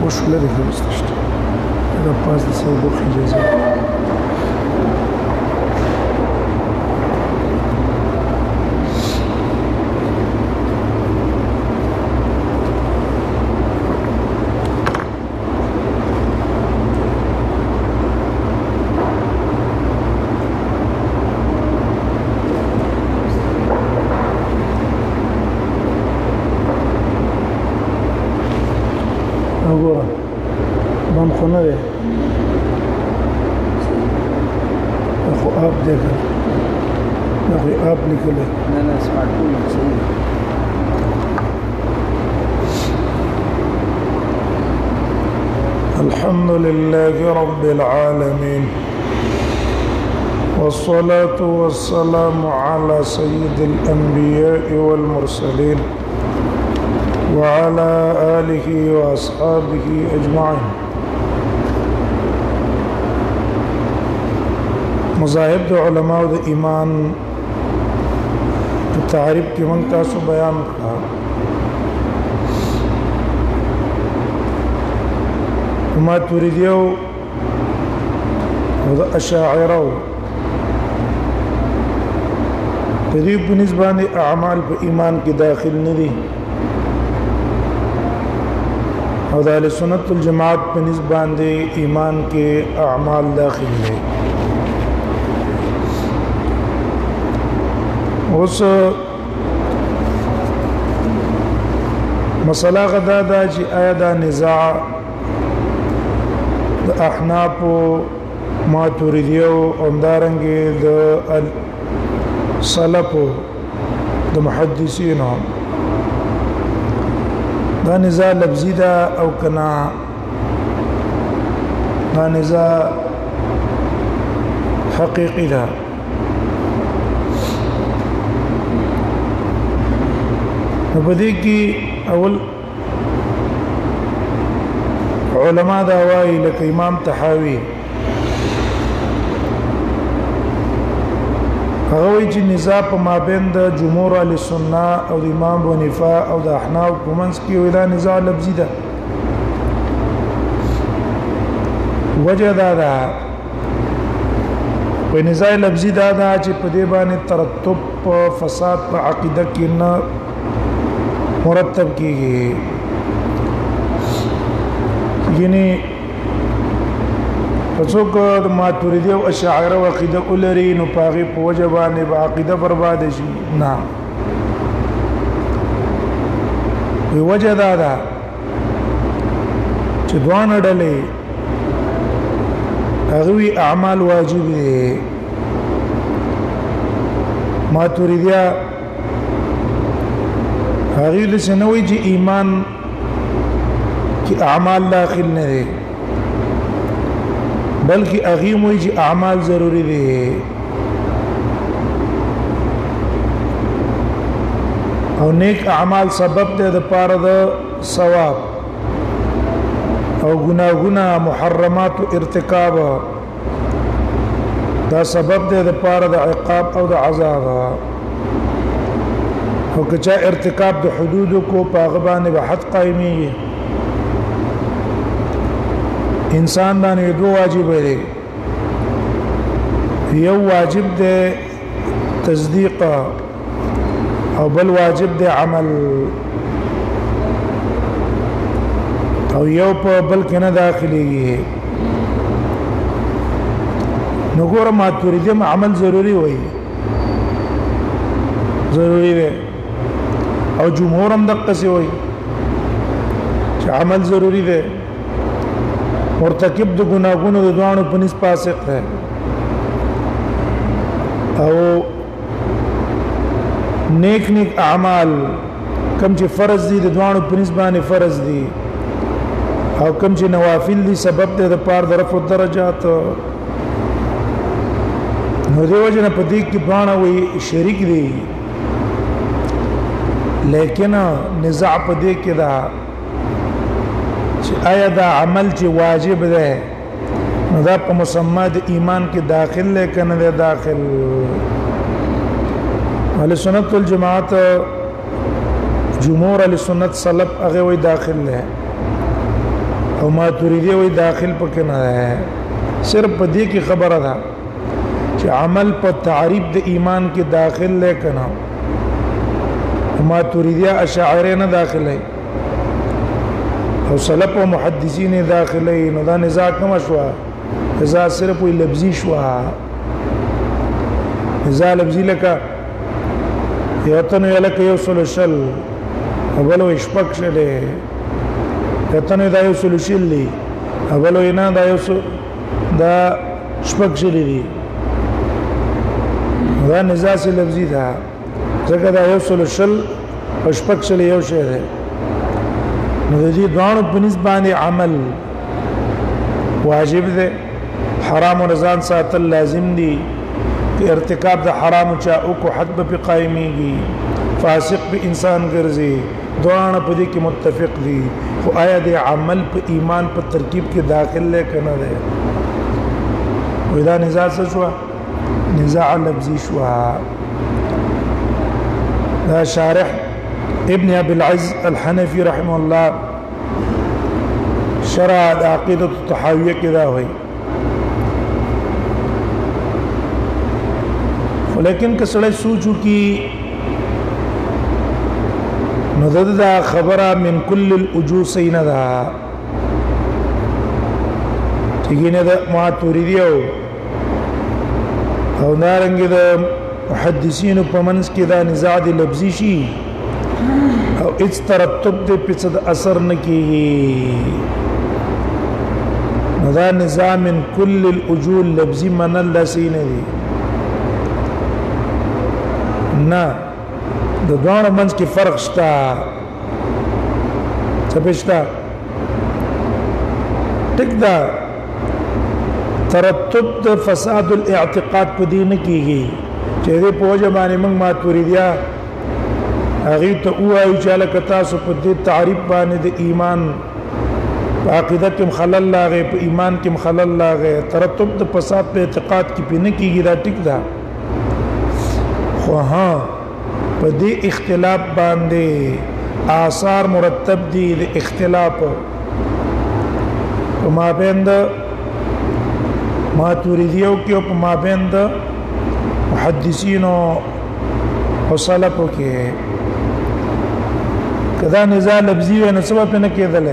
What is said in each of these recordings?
وش لري خمستشت هذا باز دي سوى بوخي جزاء وګوره بم خو نه دی خو آپ دی که دا خو آپ لیکلی نه سمارټ فون صحیح الحمد لله رب العالمين والصلاة والسلام على سيد الأنبياء والمرسلين وعلى آله وأصحابه أجمعين مذاهب د علماء د ایمان په تعریف کې موږ تاسو بیان کړه ماتوریدیو او د اشاعره په دې په نسبت اعمال په ایمان کې داخل نه دي او د اهل سنت والجماعت په نسبت ایمان کې اعمال داخل دي اوس مسله غدا دا چې آیا دا نزاع د احناف ماتوریدیو او دارنګ د سلف د محدثینو دا نزاع لفظی دا او کنا دا نزاع حقیقی دا نو بدی کی اول علماء دا وایي لکه امام طحاوی هغه وایي چې نزاع په مابین د جمهور اهل سنت او د امام ابو حنیفه او د احناف په منځ کې ودا نزاع لفظي ده وجه دا ده په نزاع لفظي دا ده چې په دې باندې ترتب فساد په عقیده کې نه مرتب کیږي یعنی څوک د ماتوریدی او اشاعره عقیده ولري نو پاغي په وجه باندې به عقیده برباد شي نه وی وجه دا ده چې دوه ډلې هغه اعمال واجب دي ماتوریدیا هغه لسنوي چې ایمان کی اعمال داخل نه دي بلکې اغیم وی چې اعمال ضروری دي او نیک اعمال سبب ده د پاره د ثواب او ګناهونه محرمات او ارتکاب دا سبب ده د پاره د عقاب او د عذاب او کچا ارتکاب د حدود کو پاغبانه به حد قائمي انسان باندې دوه واجب لري یو واجب ده تصدیق او بل واجب ده عمل او یو په بل کې نه داخليږي نو ګوره ماتوریدی عمل ضروری وایي ضروری ده او جمهور هم دقه سي وایي چې عمل ضروری ده مرتکب د ګناهونو د دوانو په نسبت فاسق ہے او نیک نیک اعمال کم چې فرض دي د دوانو په نسبت باندې فرض دي او کم چې نوافل دي سبب ده د پاره د رفع درجات نو دی وجنه په دې کې باندې وي شریک دي لیکن نزاع په دې کې دا آیا دا عمل چې واجب ده نو دا په مسمى د ایمان کې داخل نه کنه ده داخل اهل سنت والجماعت جمهور اهل سنت سلف هغه وي داخل نه او ماتوریدی وی داخل پکې نه ده صرف په دې کې خبره ده چې عمل په تعریف د ایمان کې داخل لیکنه ماتوریدی اشاعره نه داخله او سلف او محدثین داخله نو دا نزاع کوم شو نزاع صرف وی لفظي شو نزاع لفظي لکه یوتنو یلکه یو سلوشل اولو اشپک شده یوتنو دا یو سلوشل دی اولو اینا دا یو دا شپک شده دی دا نزاع سی لفظی دا ځکه دا یو سلوشل او شپک شل یو شی دی نو د دې دوانو په نسبت باندې عمل واجب دی حرام و رضان ساتل لازم دی کہ ارتکاب د حرام چا او کو حد به قائمیږي فاسق به انسان ګرځي دوانه په دې کې متفق دي خو آیا د عمل په ایمان په ترکیب کې داخل لې کنه ده ودا نزاع شو نزاع لفظي شو دا شارح ابن ابي العز الحنفي رحمه الله شرع عقيده الطحاويه كذا وهي لیکن کسړی سوچو کی نو دا خبره من کل الوجوه سینه ده ټیګینه د ماتوریدی او نارنګ د محدثین په منځ کې دا نزاع د لفظي شي او اڅ ترتب د پڅد اثر نه کیږي نو دا نزاع من کل الوجوه لفظي منل لسینه دي نه د دوه منځ کې فرق شته څه پېښتا ټیک دا ترتب د فساد الاعتقاد په دین کېږي چې دې په وجه باندې موږ ماتوریدیا هغه ته وایي چې لکه تاسو په دې تعریف باندې د ایمان په عقیده کې خلل لاغه په ایمان کې خلل لاغه ترتب د فساد په اعتقاد کې پینې کېږي دا ټیک دا خو ها په دې اختلاف باندې آثار مرتب دي د اختلاف په مابین د ماتوریدیو کې او په مابین د محدثین او سلفو کې کدا نزاع لفظي و نه سبب نه کېدل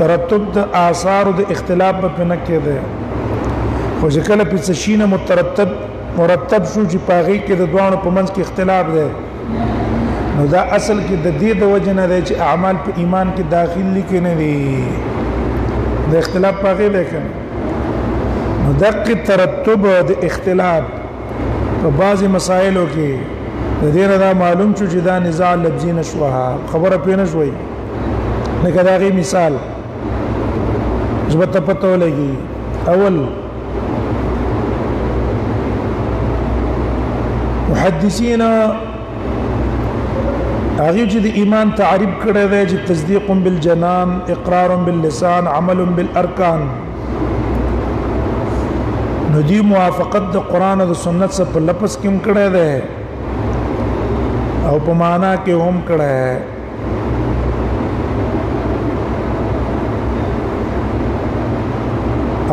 ترتب د آثار د اختلاف په نه کېده خو ځکه په څشینه مرتب شو چې پاغي کې د دوانو په منځ کې اختلاف دی نو دا اصل کې د دې د وجه نه دی چې اعمال په ایمان کې داخل لیکي نه دي د اختلاف پاغي دی کنه نو دغه ترتب د اختلاف په بعضي مسائلو کې د دې نه دا معلوم شو چې دا نزاع لفظي نشوه خبره پې نه شوي لکه دا غي مثال ځبته پته ولګي اول محدثین هغه چې د ایمان تعریف کړی دی چې تصدیق بالجنان اقرار باللسان عمل بالارکان نو دی موافقت د قران او د سنت سره په لفظ کې هم کړی دی او په معنا کې هم کړی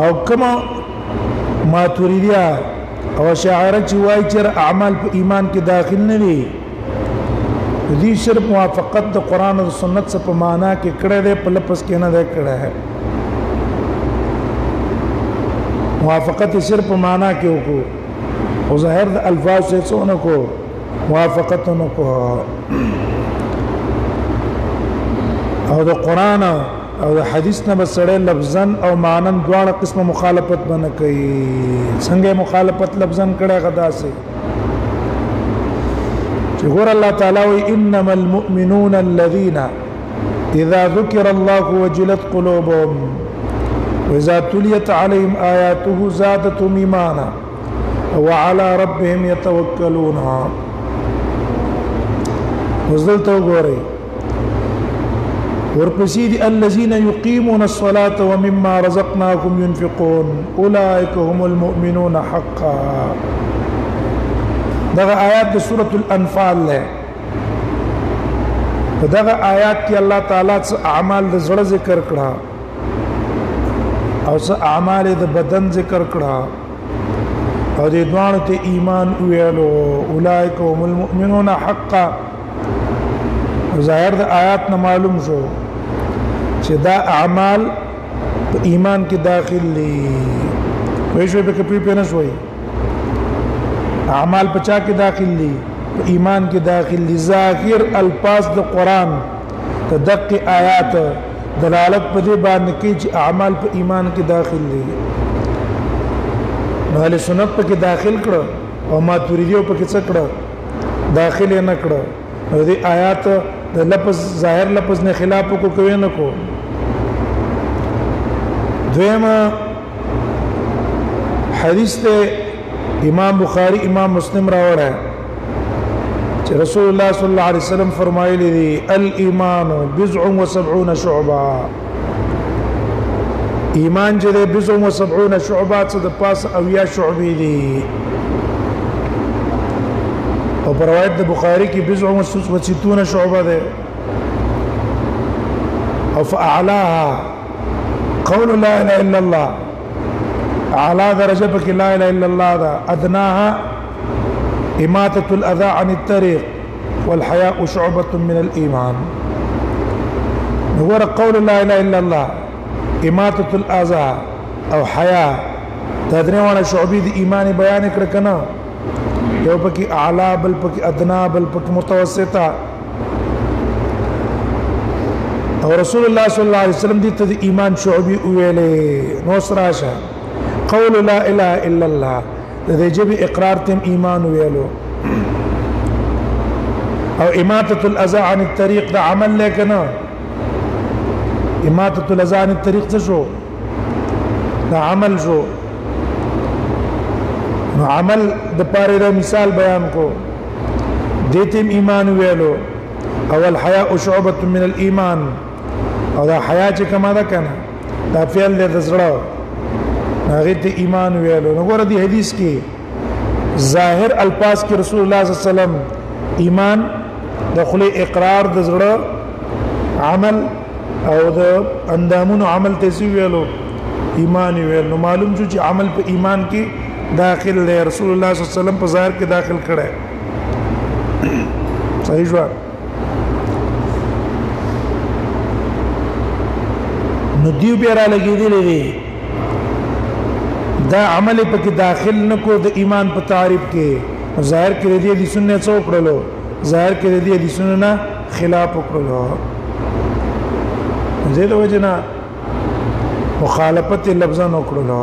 او کما ماتوریدیا او شاعره چې وایي چې اعمال په ایمان کې داخل نه دي دې صرف موافقت د قران او سنت سره په معنا کې کړه ده په لفظ کې نه ده کړه ہے موافقت صرف په معنا کې وکړو او ظاهر د الفاظ سے څونه کو موافقت نه کو او د قران او د حدیث نه بسړې لفظا او معنا دواړه قسمه مخالفت بنه کوي څنګه مخالفت لفظا کړه غدا سي چې ګور الله تعالی وي انما المؤمنون الذين اذا ذكر الله وجلت قلوبهم واذا تليت عليهم اياته زادتهم ايمانا وعلى ربهم يتوكلون وزلت وګورئ ورپسې دي الذين يقيمون الصلاة ومما رزقناهم ينفقون اولئك هم المؤمنون حقا دغه آیات د سورۃ الانفال له دغه آیات کې الله تعالی څخه اعمال د زړه ذکر کړه او څه اعمال د بدن ذکر کړه او د دوانو ته ایمان ویلو اولئک هم المؤمنون حقا ظاهر د آیات نه معلوم شو چې دا اعمال په ایمان کې داخل دي وای شو به کپی په نشوي اعمال په چا کې داخل دي په ایمان کې داخل دي ظاهر الفاظ د قران تدق آیات دلالت په دې باندې کوي چې اعمال په ایمان کې داخل دي نو اهل سنت په کې داخل کړه او ماتوریدیو په کې څه کړه داخل نه کړه نو دې آیات د لفظ ظاهر لفظ نه خلاف کو کوي نه کو دویمه حدیث ته امام بخاری امام مسلم راوړه چې رسول الله صلی الله علیه وسلم فرمایلی دي الایمان بضع و70 شعبه ایمان چې ده بضع و70 شعبه څه د پاس او یا شعبې دي او په روایت د بخاری کې بضع و60 شعبه ده او فاعلاها قول لا اله الا الله اعلى درجه بك لا اله الا الله ده ادناها اماته الاذى عن الطريق والحياء شعبه من الايمان هو قول لا اله الا الله اماته الاذى او حياء تدري وانا شعبي دي ایمان بیان کړ کنه یو پکې اعلى بل پکې ادنا بل پکې متوسطه او رسول الله صلی الله علیه وسلم دې ته ایمان شعبي ویلې نو سراشه قول لا اله الا الله د جبه اقرار تم ایمان ویلو او اماته الاذى عن الطريق ده عمل لکنه اماته الاذى عن الطريق څه شو ده عمل شو نو عمل د پاره د مثال بیان کو دتم ایمان ویلو او الحياء شعبه من الايمان او دا حیا چې کما ده کنه دا فعل د زړه هغه ته ایمان ویلو نو ګور دي حدیث کې ظاهر الفاظ کې رسول الله صلی الله علیه وسلم ایمان دخل اقرار د زړه عمل او د اندامونو عمل ته ویلو ایمان ویلو معلوم شو چې عمل په ایمان کې داخل دی رسول الله صلی الله علیه وسلم په ظاهر کې داخل کړه صحیح شو نو دیو بیا را لګېدلې دي دا عمل پکې داخل نکو د ایمان په تعریف کې ظاهر کې دې دي سنت څو کړلو ظاهر کې دې دي سننا خلاف کړلو زید وجنا مخالفت لفظا نو کړلو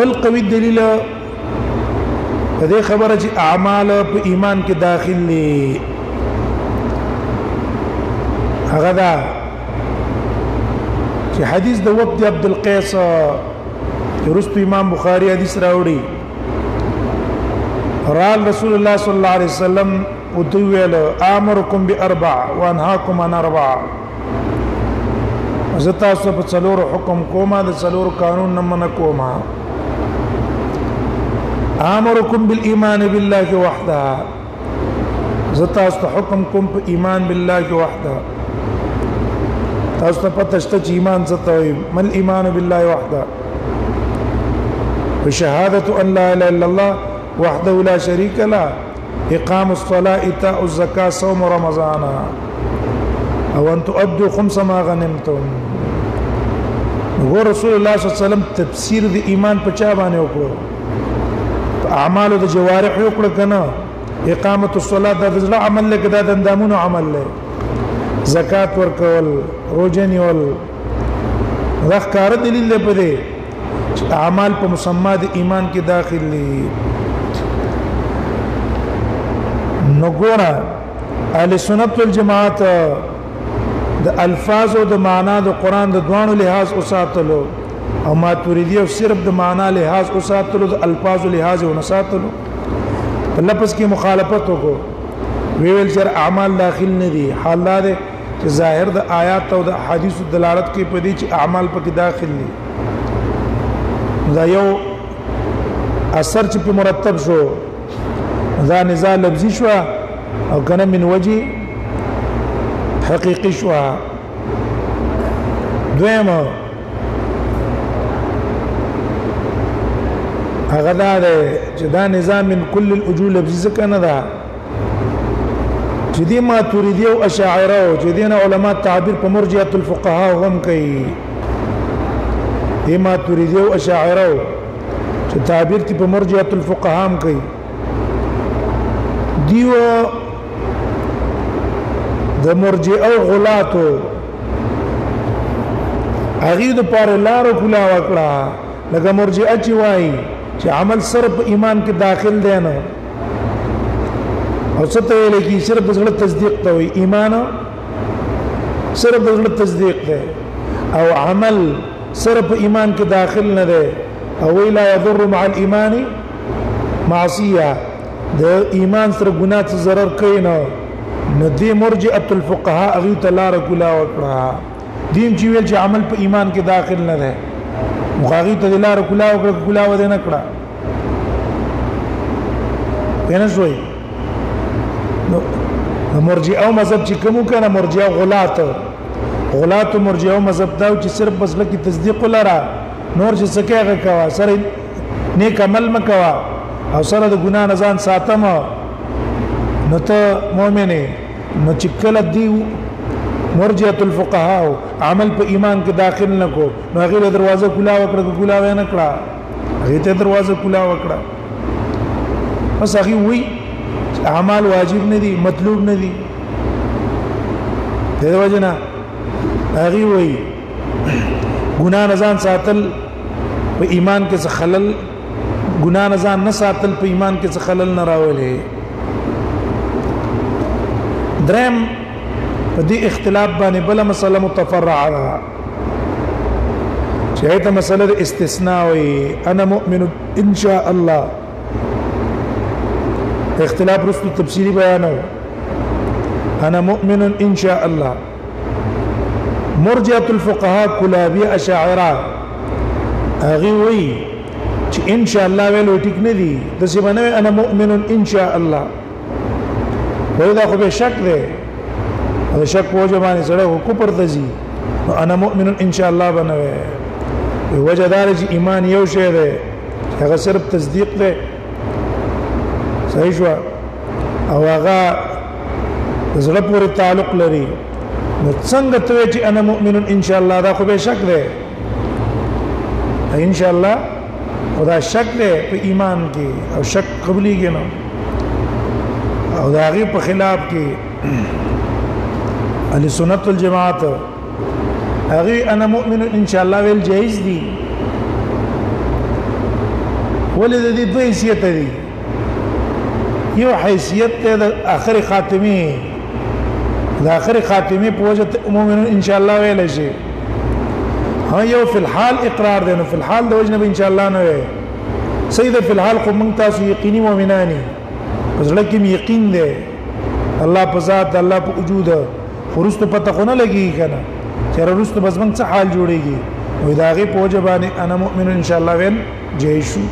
بل قوي دلیل دې خبره چې اعمال په ایمان کې داخل دي هغه دا چې حدیث د وقت عبد القیس رستو امام بخاری حدیث راوړي رال رسول الله صلی الله علیه وسلم وتویل امرکم باربع وانهاکم عن اربع زتا سو په څلور حکم کوما د څلور قانون نه من کوما امرکم بالایمان بالله وحده زتا سو حکم کوم په ایمان بالله وحده تاسو ته پته شته چې ایمان څه ته وایي مل ایمان بالله وحده وشهاده ان لا اله الا الله وحده لا شريك له اقام الصلاه ايتاء الزكاه صوم رمضان او ان تؤدوا خمس ما غنمتم نو رسول الله صلی الله علیه وسلم تفسیر د ایمان په چا باندې وکړو اعمال د جوارح وکړه کنه اقامت الصلاه د ځل عمل له کده د اندامونو عمل له زکات ورکول روزه نیول دا ښکار دلیل دی په دې چې اعمال په مسما د ایمان کې داخل دي نو ګوره اهل سنت والجماعت د الفاظ او د معنا د قران د دوانو لحاظ او ساتلو او ماتوریدی او صرف د معنا لحاظ او ساتلو د الفاظ لحاظ او نساتلو په لفظ کې مخالفت وکړو ویل چې اعمال داخل نه دي حال دا چې ظاهر د آیات او د احادیث دلالت کوي په دې چې اعمال پکې داخل دي دا یو اثر چې په مرتب شو دا نزاع لفظي شو او کنه من وجه حقيقي شو دویمه هغه دا ده چې دا نظام من کل الوجوه لفظي ځکه نه ده چې دې ماتوریدي او اشاعره او چې دې علماء تعبیر په مرجئه الفقهاء هم کوي دې ماتوریدي او اشاعره چې تعبیر تی په مرجئه الفقهاء هم کوي دیو د مرجئه او غلاتو هغه د پر لارو کلا وکړه لکه مرجئه چې وایي چې عمل صرف ایمان کې داخل دی نه او څه ته ویل کی صرف د زړه تصدیق ته وي ایمان صرف د زړه تصدیق دی او عمل صرف ایمان کې داخل نه دی او لا يضر مع الايمان معصيه د ایمان سره ګناه څه ضرر کوي نه ندی مرجئه الفقهاء اغي تلار کلا وکړه دیم چې ویل چې عمل په ایمان کې داخل نه دی مخاغي ته لار کلا وکړه کلا ودی نه کړه پینې شوي نو مرجئه مذهب چې کوم کنه مرجئه غلات مرجئه مذهب دا چې صرف بس لکه تصدیق لرا نور چې سکهغه کوا سره نیک عمل مکوا او سره د ګناه نه ځان ساتم نو ته مؤمنه نو چې کله دی مرجئه الفقهاء عمل په ایمان کې داخل نکو نو هغه دروازه کلا وکړه کلا و نه کړه هغه ته دروازه کلا وکړه بس هغه وی اعمال واجب نه دي مطلوب نه دي دغه وجنه هغه وی ګناه نه ځان ساتل په ایمان کې څه خلل ګناه نه ځان نه ساتل په ایمان کې څه خلل نه راولې درم په دې اختلاف باندې بل مسله متفرعه ده چې ایته مسله استثناء وي انا مؤمن ان شاء الله اختلاف رسل تفسیری بیانو انا مؤمن ان شاء الله مرجئه الفقهاء كلابيه اشاعره اغي وي چې ان شاء الله ویلو ټیک نه دي د څه باندې انا مؤمن ان شاء الله وإذا خو به شک ده دا شک وجه باندې سره کو پرځي انا مؤمن ان شاء الله بنوي وجه دار چې ایمان یو شی ده هغه صرف تصدیق ده صحیح شو او هغه زړه پورې تعلق لري نو څنګه ته چې انا مؤمن ان شاء الله دا خو به شک ده ان شاء الله خدا شک ده په ایمان کې او شک قبليږي نو او دا غي په خلاف کې اهل سنت والجماعت اغي انا مؤمن ان شاء الله ویل جائز دي ولې د دې دوه حیثیت دي یو حیثیت د اخر خاتمه د اخر خاتمه په وجه مؤمن ان شاء الله ویل شي ها یو فی الحال اقرار دی نو فی الحال د وجه ان شاء الله نه وي سید فی الحال قوم تاسو یقیني مؤمنانی پس لکه یقین دی الله په ذات الله په وجود ورستو پته خو نه لګي کنه چې ورستو بس موږ څه حال جوړيږي وې دا غي په وجه باندې انا مؤمن ان شاء الله ویل جيشو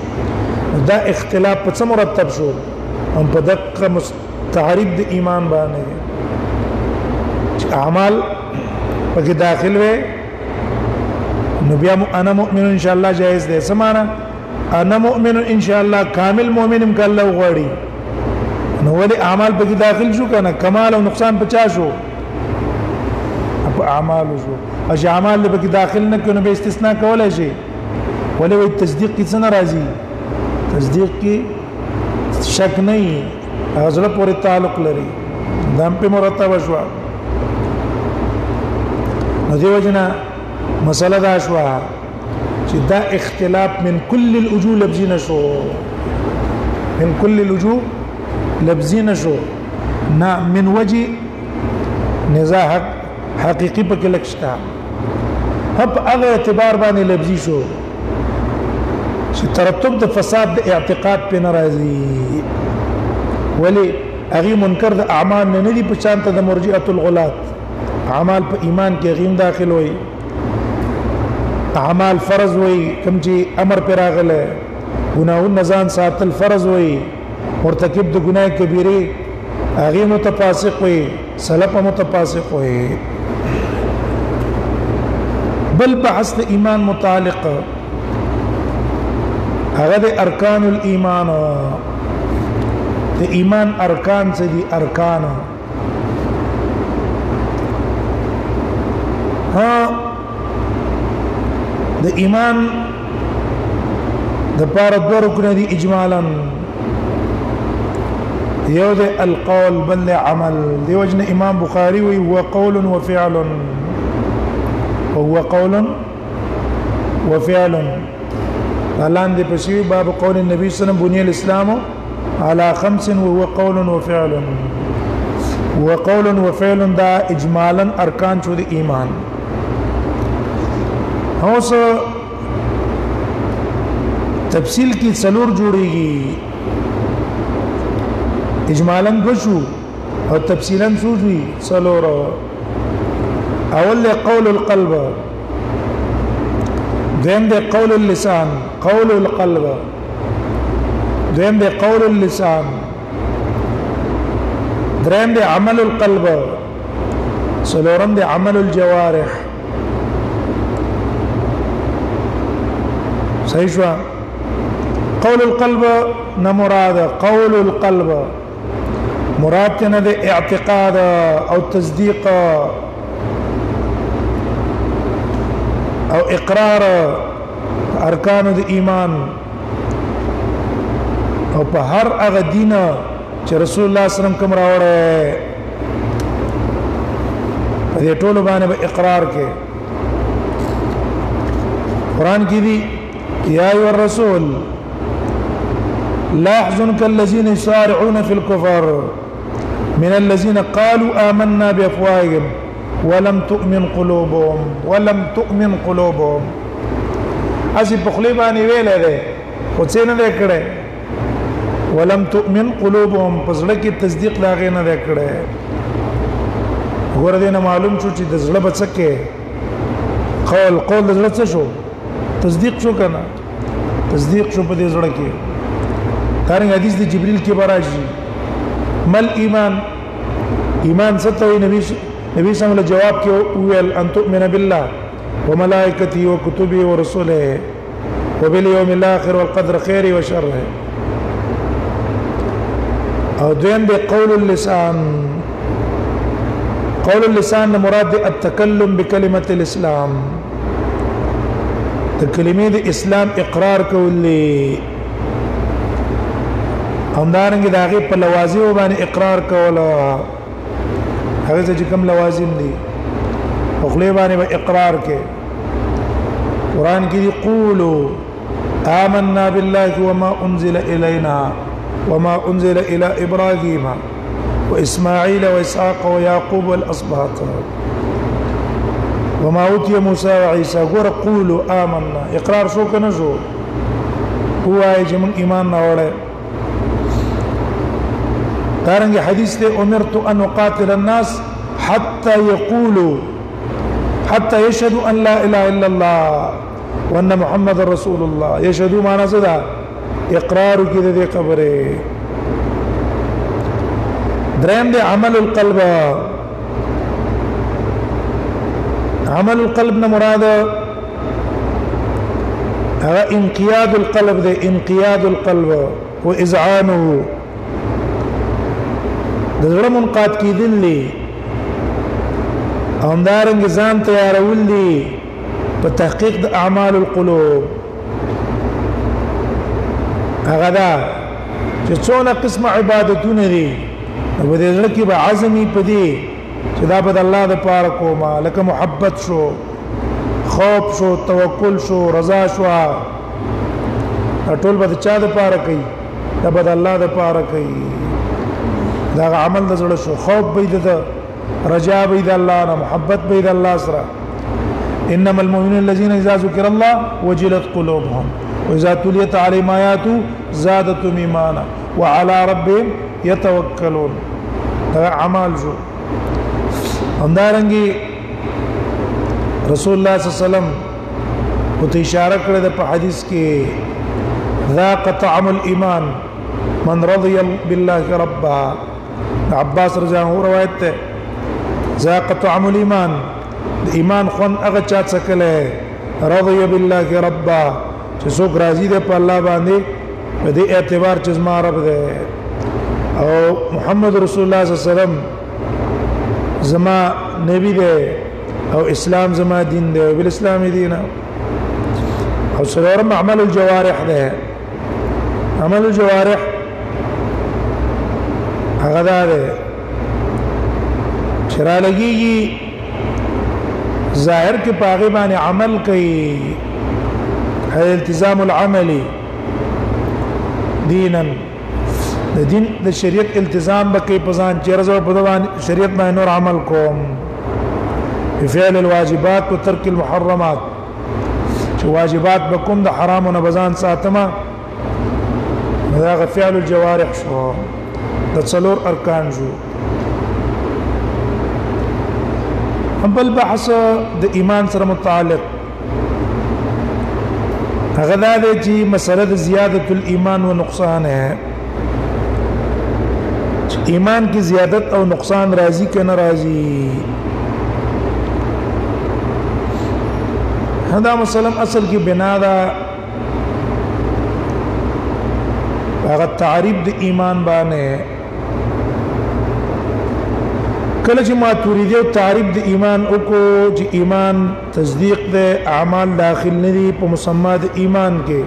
دا اختلاف په څه مرتب شو هم په دقه تعریف د ایمان باندې اعمال پکې داخل وي نو بیا انا مؤمن ان شاء الله جائز ده سمانا انا مؤمن ان شاء الله کامل مؤمن م کله غوړي نو ولې اعمال پکې داخل شو کنه کمال او نقصان 50 شو په اعمال شو اج اعمال پکې داخل نه کونه به استثناء کولای شي ولې وي تصدیق کې څه ناراضي تصدیق کې شک نه غزله پورې تعلق لري دم په مرتب شو نو دی وجنا مسله دا شو چې دا اختلاف من كل الوجوه لفظي نشو من كل الوجوه لفظي نشو نا من وجه نزاع حقيقي پکې لکشتا هب هغه اعتبار باندې لفظي شو چې ترتب د فساد د اعتقاد په ناراضي ولی اغي منکر د اعمال نه دي په شان ته د مرجئه الغلات اعمال په ایمان کې غیم داخل وي اعمال فرض وي کوم چې امر پر راغله ګناہوں نزان ساتل فرض وي مرتکب د ګناه کبیره اغي متفاسق وي سلف متفاسق وي بل بحث د ایمان متعلق هغه د ارکان الایمان د ایمان ارکان څه دي ارکان ها د ایمان د پاره دوه رکن دي اجمالا یو د القول بل عمل دی وجن امام بخاری وی هو قول وفعل وهو قول وفعل الان دي پسوی باب قول النبي صلى الله عليه وسلم بني الاسلام على 5 وهو قول وفعل وقول وفعل دا اجمالا ارکان شو د ایمان اوس تفصیل کی څلور جوړیږي اجمالا بشو او تفصیلا سوجي څلور اول قول القلب دویم ده قول اللسان قول القلب دویم ده قول اللسان دریم ده عمل القلب څلورم ده عمل الجوارح صحیح شو قول القلب نمراد قول القلب مراد نه د اعتقاد او تصديق او اقرار ارکان د ایمان او په هر هغه دین چې رسول الله صلی الله علیه وسلم کوم راوړی په دې ټولو باندې به اقرار کې قران کې دی یا ایها الرسول لا يحزنك الذين يسارعون في الكفر من الذين قالوا آمنا بأفواههم ولم تؤمن قلوبهم اسی بخلی باندې ویل ده خو څه نه کړه ولم تؤمن قلوبهم پس لکه تصدیق لا غې نه کړه ګور دې نه معلوم شو چې د زړه بچکه قول د زړه څه شو تصدیق شو کنه تصدیق شو په دې زړه کې کارن حدیث د جبريل کې براشي مل ایمان ستوي نبی صلی الله علیه وسلم جواب کې ویل ان تؤمن بالله وملائكته وكتبه ورسله وباليوم الاخر والقدر خيره وشره او دویم دی قول اللسان مراد دی التكلم بكلمه الاسلام کلمې د اسلام اقرار کولی همدارنګه د هغه په لوازم باندې اقرار کوله هغه چې کوم لوازم دي او خپل باندې به اقرار کې قران کې قولوا آمنا بالله وما انزل الينا وما انزل الى ابراهيم واسماعيل واسحاق ويعقوب والاسباط وما اوتي موسى وعيسى قولوا آمنا اقرار شو کنه شو هو چې من ایمان نه وړه دارنګه حدیث ته امرت ان اقاتل الناس حتى يشهدوا ان لا اله الا الله وان محمد رسول الله يشهدوا معنا صدا اقرار کې دې خبره دریم دې عمل القلب عمل القلب نه مراد هغه انقياد القلب دې انقياد القلب واذعانه د زړه منقاد کېدل دي همدارنګه ځان تیارول دي په تحقیق د اعمال القلوب هغه دا چې څونه قسم عبادتونه دي په دې زړه کې به عزمي پدې چې دا به الله د پاره کومه لکه محبت شو خوف شو توکل شو رضا شو ټول به چا د پاره کوي دا به الله د پاره کوي دا عمل د زړه شو خوف به د رجا به د الله نه محبت به د الله سره انما المؤمنون الذين اذا ذكر الله وجلت قلوبهم واذا تليت عليهم اياته زادتهم ايمانا وعلى ربهم يتوكلون دا عمل شو همدارنګي رسول الله صلی الله علیه وسلم او ته اشاره کړې ده په حدیث کې ذاق طعم الايمان من رضي بالله ربا عباس رضی الله عنه روایت ده ذاق طعم الايمان ایمان خون هغه چا څکله رضي بالله ربا چې څوک راضي دی په الله باندې په دې اعتبار چې زما رب دی او محمد رسول الله صلی الله علیه وسلم زما نبی دی او اسلام زما دین دی او بالاسلام دین او څلورم عمل الجوارح ده عمل الجوارح هغه ده شرع لګيږي ظاهر کې پاغي باندې عمل کوي الالتزام العملي دینا د دین د شریعت التزام بکې پزان چیرزو په دوان شریعت باندې نور عمل کوم بفعل الواجبات وترك المحرمات چې واجبات بكم د حرام نه بزان ساتما دا فعل الجوارح شو د څلور ارکان شو بل بحث د ایمان سره متعلق هغه دا دی چې مسله د زیادت الایمان و نقصان ہے ایمان کی زیادت او نقصان راضی که ناراضی دا مثلا اصل کی بنا دا هغه تعریف د ایمان باندې کله چې ماتوریدی او تعریف د ایمان او کو چې ایمان تصدیق د اعمال داخل ندي په مسما د ایمان کې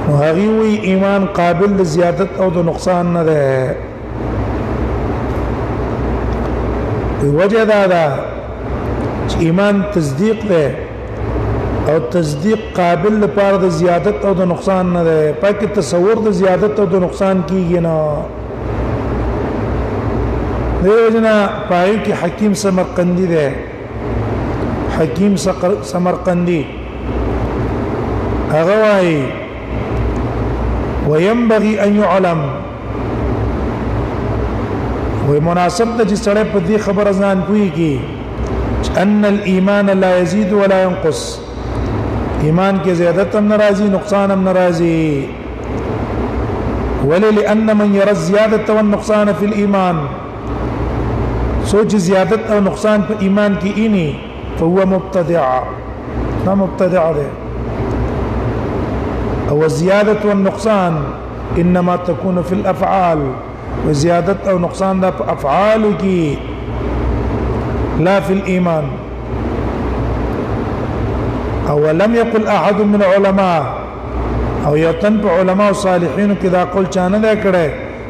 نو هغه وی ایمان قابل د زیادت او د نقصان نه ده وجه دا چې ایمان تصدیق ده او تصدیق قابل لپاره د زیادت او د نقصان نه ده پکې تصور د زیادت او د نقصان کیږي نه دیوجنا پای کې حکیم سمرقندی ده حکیم سمرقندی هغه وايي وينبغي ان يعلم ومناسب د سره په دې خبر ځان پويږي ان الايمان لا يزيد ولا ينقص ایمان کې زیادت هم ناراضي نقصان هم ناراضي ولئن من يرى الزياده والنقصان في الايمان سوچ زیادت او نقصان په ایمان کې اینی فهو مبتدع دا مبتدع ده او الزياده والنقصان انما تكون في الافعال وزياده او نقصان دا په افعال کې لا في الايمان او لم يقل احد من العلماء او يتن علماء صالحين كذا قول چانه ده کړه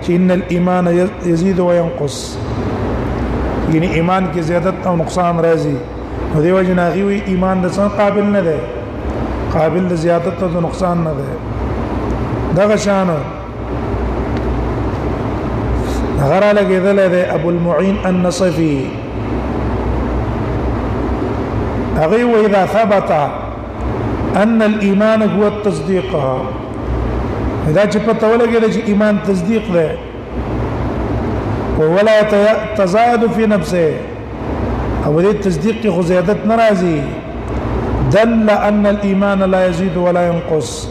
چې ان الايمان يزيد وينقص یعنی ایمان کی زیادت او نقصان راځي نو دیو جناغي وی ایمان د څن قابل نه ده قابل د زیادت او نقصان نه ده دغه شان غره لګیدل ده ابو المعين النصفي اغي واذا ثبت ان الايمان هو التصديق اذا چې پته ولګیږي چې ایمان تصدیق ده ولا تزايد في نفسه او دې تصدیق کې خو زیادت ناراضي دل ان الايمان لا يزيد ولا ينقص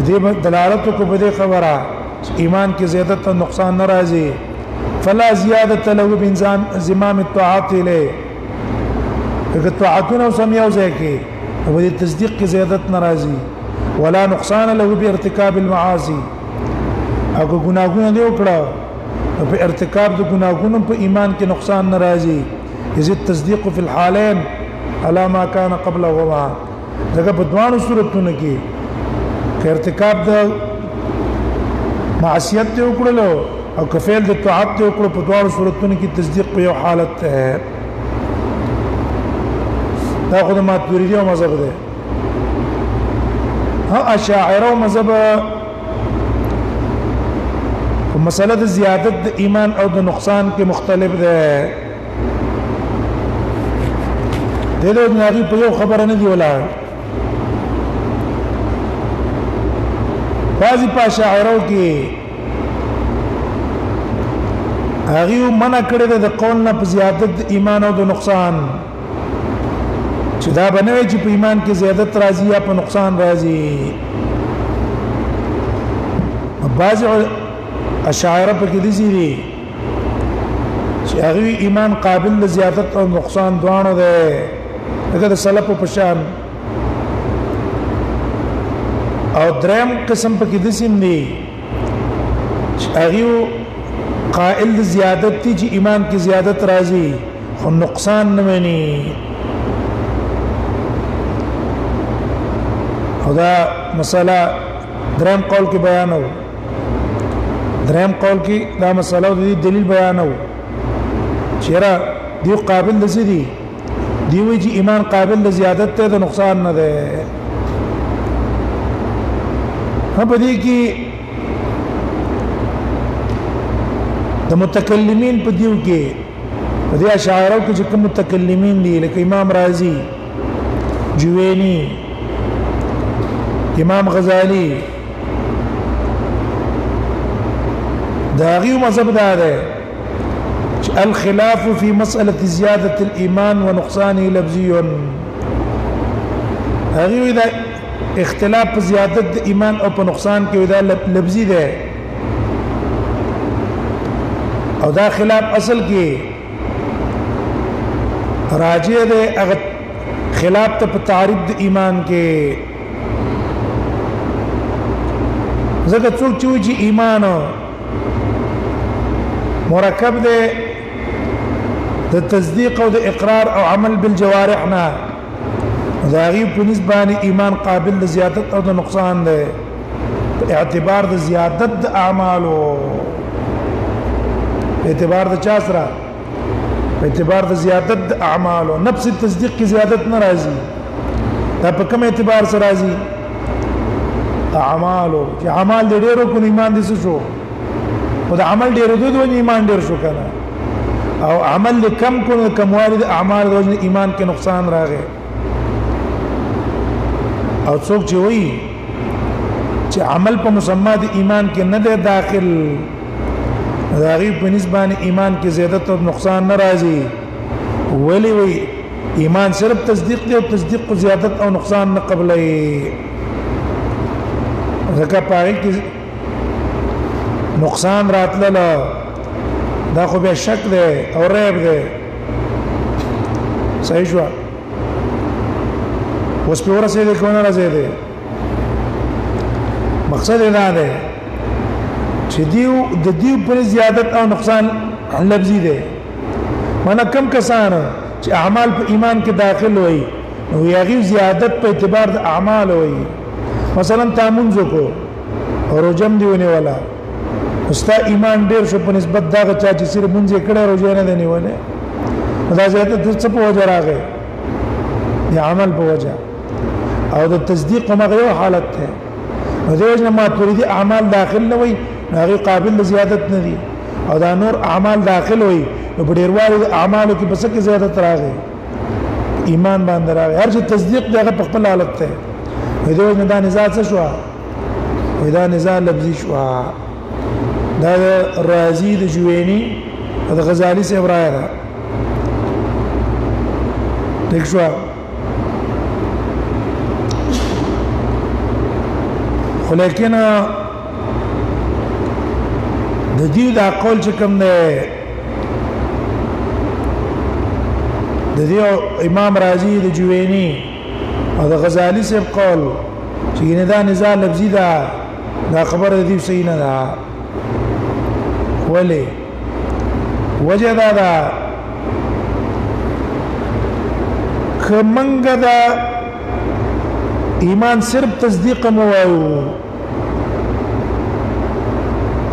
دې دلالت کو په دې خبره ایمان کې زیادت او نقصان ناراضي فلا زياده له بانزام زمام الطاعات له که طاعتونه سميو ځکه او دې تصدیق کې زیادت ناراضي ولا نقصان له بارتكاب المعاصي او ګناهونه دی وکړه په ارتکاب د ګناهونو په ایمان کې نقصان ناراضي یزيد تصدیق فی الحالین على ما كان قبلهما دغه په دوانو صورتونو کې که ارتکاب د معصیت دی وکړلو او کفیل د طاعت دی وکړو په دوانو صورتونو کې تصدیق په یو حالت ده دا خو د ماتوریدی او مذهب ده ها اشاعره او مذهب مسله د زیادت د ایمان او د نقصان کې مختلف ده د دې نغي په یو خبره نه دی ولا بعضی پاشاعرو کې هغه منع کړی د قول نه په زیادت د ایمان او د نقصان چې دا بنوي چې په ایمان کې زیادت راځي یا په نقصان راځي بعضی اشاعره په کې دي چې هغه ایمان قابل د زیادت او نقصان دوانو ده لکه د سلف په شان. او دریم قسم پکې د سیم دی هغه قائل د زیادت دي چې ایمان کې زیادت راځي خو نقصان نه مني. او دا مسله دریم قول کې بیانو، دریم قول کې دا مسله د دلیل بیانو چیرې دی قابل د سدي دی وی چې ایمان قابل د زیادت ته د نقصان نه ده. هم په دې کې د متکلمین په دیو کې په دې اشاعره کې چې کوم متکلمین دي لکه امام رازی، جوینی، امام غزالی، داغي مذهب ده الخلاف في مسألة زيادة الإيمان ونقصانه لفظي. هغه اذا اختلاف په زیادت د ایمان او په نقصان کې دا لفظي ده او دا خلاف اصل کې راجع ده هغه خلاف ته په تعریف د ایمان کې. زکه څوک چې ایمان مرکب ده د تصدیق او د اقرار او عمل بالجوارح نه، دا غي په نسبانه ایمان قابل د زیادت او د نقصان ده په اعتبار د زیادت د اعمالو، په اعتبار د چا سره، په اعتبار د زیادت د اعمالو. نفس تصدیق کی زیادت نه راځي، دا په کوم اعتبار سره راځي؟ اعمالو چې اعمال ډېرو کو ایمان دي شو او د عمل ډېرو دوه ایمان ډېر شو کنه، او عمل کم کو کموالد اعمال د ایمان کې نقصان راغی. او څوک چې وایي چې عمل په مسمى د ایمان کې نه ده داخل، دا غي په نسبانه ایمان کې زیادت او نقصان ناراضي، ولی وی ایمان صرف تصدیق دی او تصدیق کو زیادت او نقصان نه قبلې. ځکه پاره کې نقصان راتله دا خو به شک دی او ریب دی. صحیح شو؟ اوس په ورسېده کومه راځي؟ مقصد دا دی چې د دیو پر زیادت او نقصان لفظي دی. معنا کم کسان چې اعمال په ایمان کې داخل وي نو یغي زیادت په اعتبار د اعمال وي. مثلا تامنځ کو او روزم دیونه والا استا ایمان ډیر شو په نسبت دا چا چې سره مونږ کړه روزه نه دی نیونه، دا زیادت د څه په وجه راغی؟ د عمل په وجه او د تصدیق مغه یو حالت ده. نو دغه ما تريدي اعمال داخل نه وي هغه قابل لزیادت نه دي، او دا نور اعمال داخل وي نو په ډیروالو اعمالو کې بس کې زیادت راغی، ایمان باندې راغی. هر چې تصدیق دغه په خپل حالت ته دغه نه دا نزاع څه شو؟ دا نزاع لفظي شو. دا رازی د جوینی د غزالی سے برای را دیکھ شو. خو لیکن د دیو دا قول چې کوم دی د دیو امام رازی د جوینی او د غزالی سے قول چې نه دا نزاع لفظي دا خبره دی صحیح نه ده. ولی وجه دا کمنګ دا ایمان صرف تصدیق مو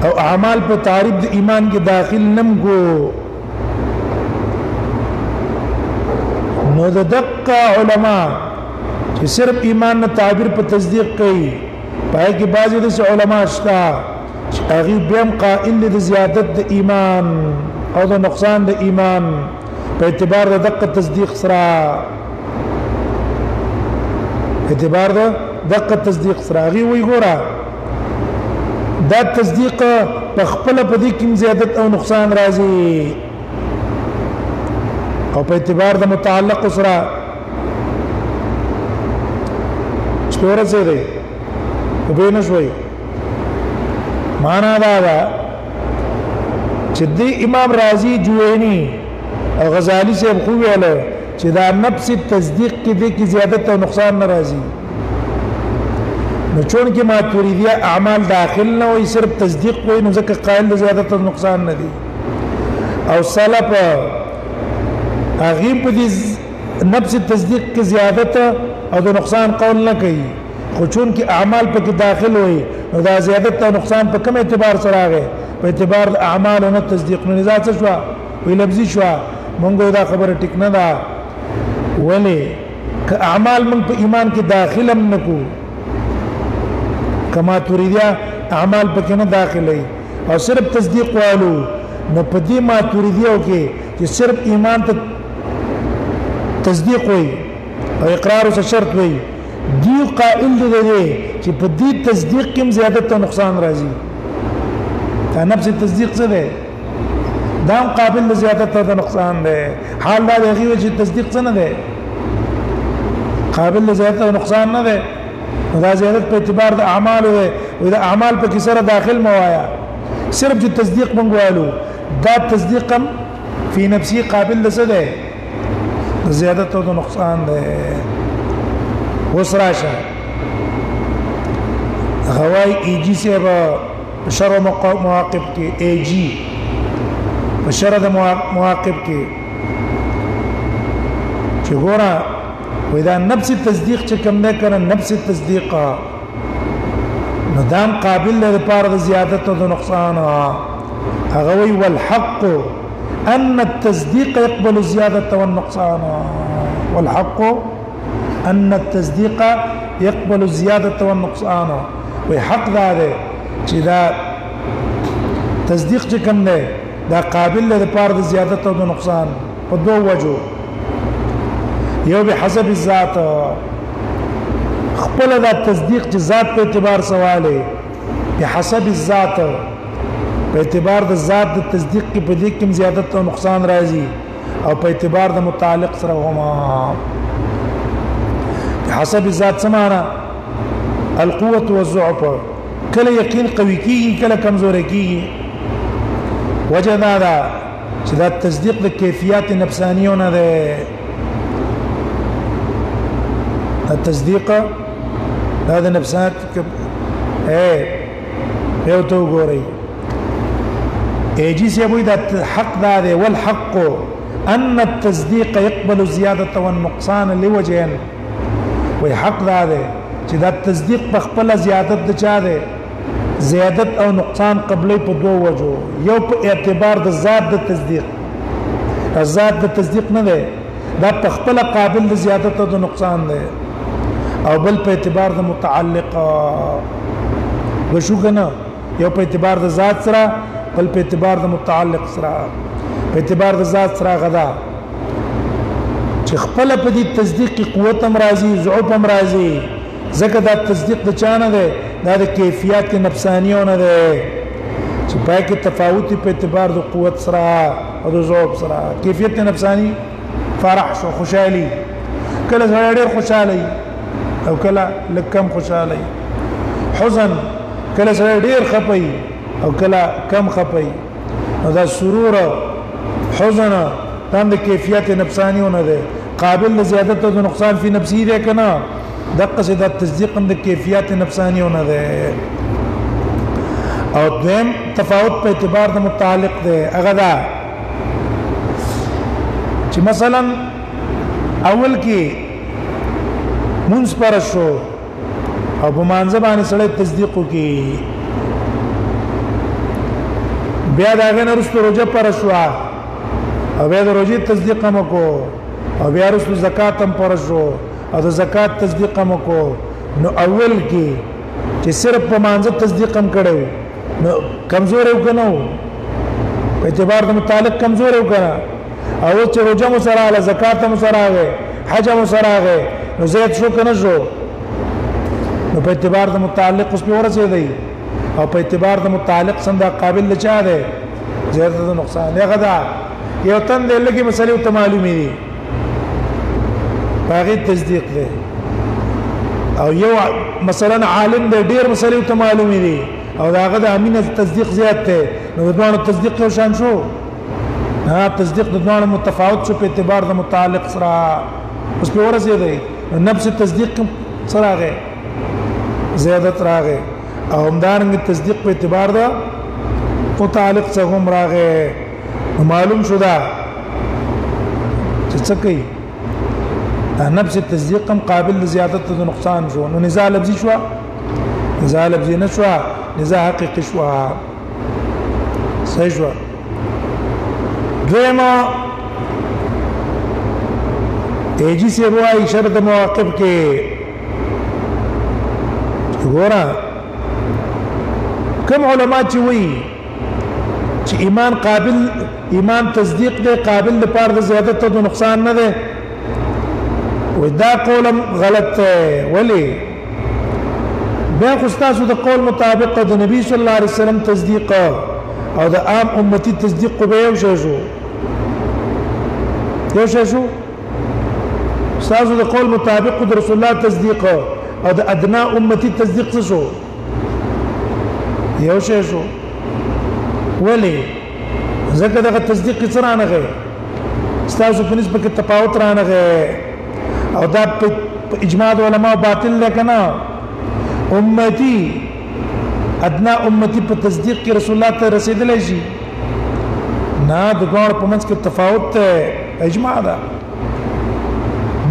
او اعمال په تعریف د ایمان کې داخل نم کو نو د دقه علما چې صرف ایمان نه تعبیر په تصدیق کوي پای کې بعضی د علما شته هغه بهم قائل د زیادت د ایمان او د نقصان د ایمان په اعتبار د دقه تصدیق سره، اعتبار د دقه تصدیق سره هغه وی ګوره دا تصدیق په خپل په دې کې زیادت او نقصان راځي او په اعتبار د متعلق سره څوره څه دی به نه شوي. معنا دا چې د امام رازی جوینی او غزالی سے خو ویل چې دا نفس تصدیق کې دې کې زیادت او نقصان ناراضي نو چون کې ماتوریدیه اعمال داخل نه وي صرف تصدیق وي نو ځکه قائل د زیادت او نقصان نه دي او سلف هغه په دې نفس تصدیق کې زیادت او د نقصان قول نه کوي خو چون کې اعمال په کې داخل وي نو دا زیادت او نقصان په کوم اعتبار سره راغی په اعتبار د اعمال او تصدیق نه ذات شو وی لفظي شو مونږ دا خبره ټیک نه ده ولی که اعمال مونږ په ایمان کې داخلم نکو کما توریدیا اعمال پکې نه داخلي او صرف تصدیق والو نو په دې ما توریدیو کې چې صرف ایمان ته تصدیق وي او اقرار او شرط وي دی قائل دی چې په دې تصدیق کې زیادت او نقصان راځي دا نفس تصدیق څه دی دا قابل لزیادت او نقصان دی حال دا دی چې تصدیق څه نه دی قابل لزیادت او نقصان نه دی دا زیادت په اعتبار د اعمال او د اعمال په کې سره داخل موایا صرف چې تصدیق منغوالو دا تصدیقا فی نفسه قابل لڅه دی زیادت او نقصان دی وسراشه غوای ایجی سے شر مواقف کې ایجی شر د مواقف کې چې ګوره وإذا نفس التصديق چې کوم نه کړه نفس التصديق ندام قابل لپاره د زیادت او د نقصان هغه وی والحق ان التصديق يقبل الزياده والنقصان والحق ان التصديق يقبل الزياده والنقصان وي حق دا چې دا تصدیق چې کوم نه دا قابل لپاره د زیادت او د نقصان په دوه وجو یو به حسب الذات خپل دا تصدیق چې ذات په اعتبار سواله به حسب الذات په اعتبار د ذات د تصدیق کې په دې کې زیادت او نقصان راځي او په اعتبار د متعلق سره هما حسب الذات سمانا القوه والضعف کله یقین قوي کیږي کله کمزوري کیږي وجه دا چې دا تصدیق د کیفیت نفسانیو نه ده التصديق هذا نفسات یو تو ګوري ایجی سی ابو دا حق دا والحق ان التصديق يقبل الزياده والنقصان لوجهين وي حق دا چې دا تصدیق په خپل زیادت د چا ده زیادت او نقصان قبلې په دوه وجو یو په اعتبار د ذات د تصدیق ذات د تصدیق نه ده دا په خپل قابل د زیادت او د نقصان ده او بل په اعتبار د متعلق وشو کنه یو په اعتبار د ذات سره بل په اعتبار د متعلق سره په اعتبار د ذات سره غدا چې خپل په دې تصدیق کې قوت هم راځي ضعف هم راځي ځکه دا تصدیق د چانه ده دا د کیفیت نفسانیو نه ده چې پای کې تفاوت په اعتبار د قوت سره او د ضعف سره کیفیت نفسانی فرح شو خوشالي کله ډېر خوشالي او کله لکم خوشالي حزن کله ډېر خپي او کله کم خپي او دا سرور حزن هم د کیفیت نفسانی نه ده قابل لزیادت او نقصان فی نفسه ده کنه دغه څه د تصدیق هم د کیفیت نفسانی نه ده او دیم تفاوت په اعتبار د متعلق ده هغه دا چې مثلا اول کې منځ پر شو او په مانځ باندې سره تصدیق وکي بیا دا غن رسو روزه پر شو او بیا د روزي تصدیق هم کو او بیا رسو زکات هم پر شو او د زکات تصدیق هم کو نو اول کې چې صرف په مانځ تصدیق هم کړو نو کمزور یو کنه په اعتبار د متعلق کمزور یو کنه او چې روزه مو سره له زکات مو سره حج مو سره نو زیات شو کنه شو نو په اعتبار د متعلق اوس په ورسې دی او په اعتبار د متعلق څنګه قابل لچا دی زیات د نقصان یا غدا یو تن دې لګي مسلې ته معلومي دي باغی تصدیق دی او یو مثلا عالم دې ډیر مسلې ته معلومي دي او داغه د امینه تصدیق زیات دی نو د دوه تصدیق یو شان شو ها تصدیق د دوه متفاوت شو په اعتبار د متعلق سره اوس په ورځ دی نفس تصدیق سره راغی زیادت راغی او همدارنګ تصدیق په اعتبار د متعلق څخه هم راغی معلوم شو دا چې څه کوي نفس تصدیق هم قابل لزیادت د نقصان شو نو نزاع لفظي شو نزاع لفظي نشو نزاع حقيقي شو صحیح شو دویمه ایجی سے روای شرط مواقف کې ګورا کوم علما چې وایي چې ایمان قابل ایمان تصدیق دی قابل د پاره د زیادت او نقصان نه دی ودا قولم غلط ولی بیا خو تاسو د قول مطابق د نبی صلی الله علیه وسلم تصدیق او د عام امتی تصدیق کو به یو شو تاسو د قول مطابق د رسول الله تصدیق او د ادنا امتی تصدیق څه شو یو شو ولی ځکه دغه تصدیق څه رانغی تاسو په نسبت کې تفاوت رانغی او دا په اجماع علماء باطل لکنه امتی ادنا امتی په تصدیق کې رسول الله ته رسیدلی شي نه د ګور په منځ کې تفاوت اجماع ده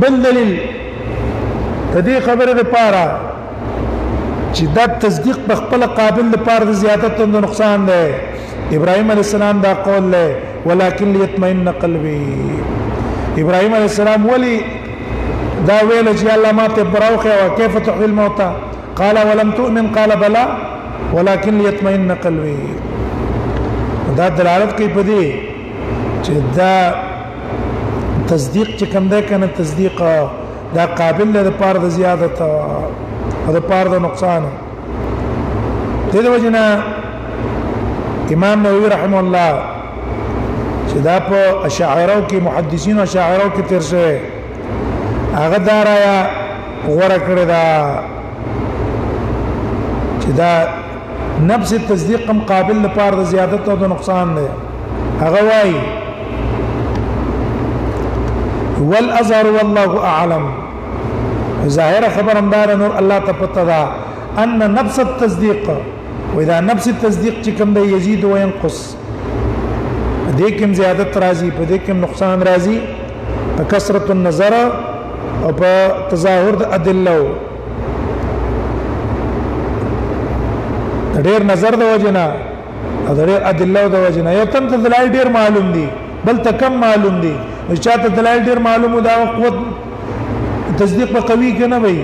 بل دلیل تدې خبره لپاره چې دا تصدیق په خپل قابل لپاره د زیادت او نقصان ده ابراهيم عليه السلام دا قول له ولكن ليطمئن قلبي ابراهيم عليه السلام ولي دا ویل چې الله ما ته براوخه او كيف تحيي الموتى قال ولم تؤمن قال بلى ولكن ليطمئن قلبي دا دلالت کوي په دې چې دا تصدیق چې کوم ده کنه تصدیق دا قابل له پاره د زیادت او د پاره د نقصان دې وجنه امام نووي رحم الله چې دا په اشاعره کې محدثین او اشاعره کې تیر شوی هغه دارایا غوړه کړی دا چې دا نفس تصدیق هم قابل لپاره د زیادت او د نقصان دی هغه وایي والازهر والله اعلم ظاهر خبر اندار نور الله تپتدا ان نفس التصديق واذا نفس التصديق چې کوم دی يزيد وينقص دې کوم زیادت راځي په دې کوم نقصان راځي په کثرت النظر او په تظاهر د ادله ډېر نظر د وجنا او ډېر ادله د وجنا یو تم ته دلایل ډېر معلوم دي بل ته کم معلوم دي چاته دلایل ډېر معلوم دا قوت تصدیق په قوي کې نه وي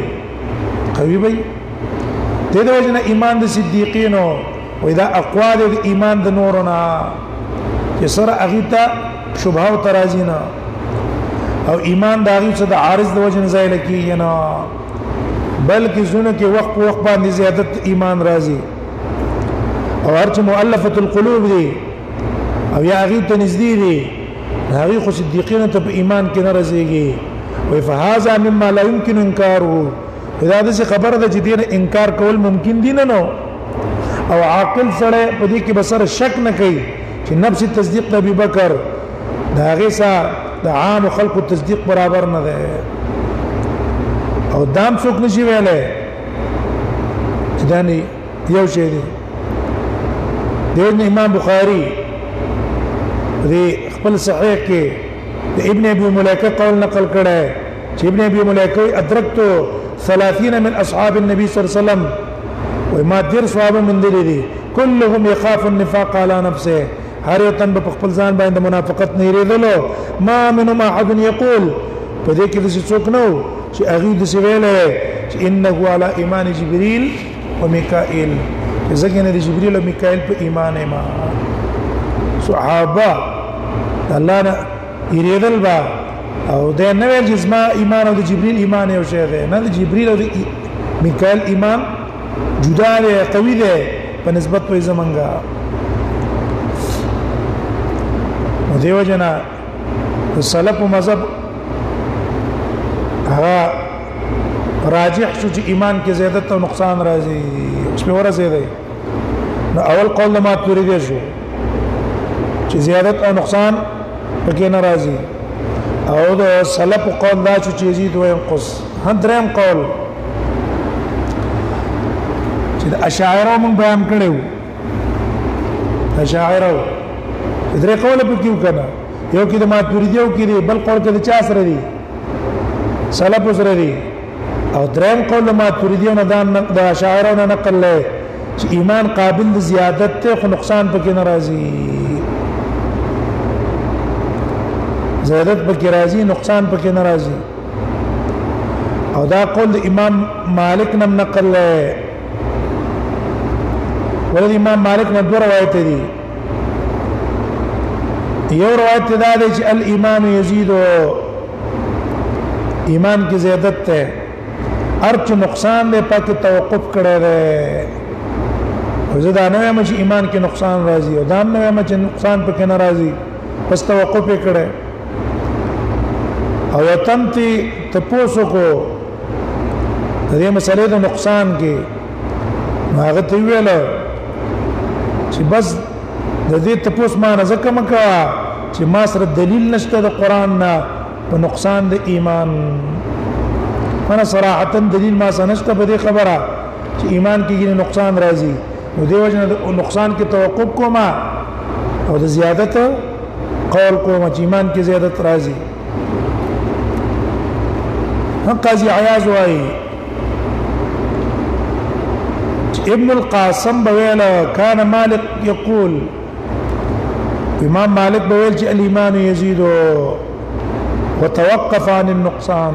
قوي وي د دې وجنا ایمان د صدیقینو او دا اقوال د ایمان د نورنا چې سره اغیتا شبهه او ترازینا او ایمان د هغه څخه د عارض د وجنه ځای لکې نه بلکې زونه کې وخت په وخت باندې زیادت ایمان راځي او هرڅه مؤلفه القلوب دي او یا هغه ته نږدې دي هغه خو صدیقین ته په ایمان کې نه راځيږي وي فهذا مما لا يمكن انكاره دا د خبره ده چې دین انکار کول ممکن دي نه او عاقل سره په دې کې بسر شک نه کوي چې نفس تصدیق د ابي بکر دا هغه سره د عام خلق تصدیق برابر نه ده او دام څوک نشي ویلې چې دا نه یو شی دی د امام بخاری دی خپل صحیح کې د ابن ابي مليكه قول نقل کړه چې ابن ابي مليكه ادرکت 30 من اصحاب النبي صلى الله عليه وسلم وما دير صحابه من دي كلهم يخاف النفاق على نفسه هر یو تن په خپل ځان باندې منافقت نه لريدلو ما منهم احد يقول په دې کې د څوک نو چې اغه د سویله چې انه على ایمان جبريل وميكائيل ځکه نه د جبريل او میکائیل په ایمان ما صحابه الله نه یریدل با او د نوې جسمه ایمان او د جبريل ایمان یو شی دی نه د جبريل او د میکائیل ایمان جدا دی قوي دی په نسبت په زمنګا دیو جنا سلف مذهب هغه راجح شو چې ایمان کې زیادت او نقصان راځي اوس په ورځ دی نو اول قول ما توري دی شو چې زیادت او نقصان پکې ناراضي او د سلف قول دا چې يزيد وينقص هندرم قول چې اشاعره مون بیان کړو اشاعره درې قول پکې وکړه یو کې د ماتوریدیو کې دی بل قول کې د چا سره دی سلف سره دی او دریم قول ماتوریدیو نه د اشاعره نه نقل لې چې ایمان قابل د زیادت ته خو نقصان پکې ناراضي زیادت پکې راضي نقصان پکې ناراضي او دا قول د امام مالک نم نقل لې ولې امام مالک نه دوه روایت دي یو روایت دا دی چې الایمان یزيد ایمان کی زیادت ته ارچ نقصان دے پاک توقف کړه ده او زه دا نه وایم چې ایمان کې نقصان راځي او دا نه وایم چې نقصان پکې نه راځي پس توقف یې کړه او تمتی تپوسو کو دې مسلې د نقصان کې هغه ته ویل چې بس د دې تپوس ما نه ځکه مکا چې ما سره دلیل نشته د قران نه په نقصان د ایمان انا صراحه دلیل ما سنشته په دې خبره چې ایمان کې نقصان راځي نو دی وجه نقصان کې توقف کوما او د زیادت قول کوما چې ایمان کې زیادت راځي قاضي عياض وايي ابن القاسم بويل كان مالك يقول امام مالك بويل الايمان يزيد وتوقف عن النقصان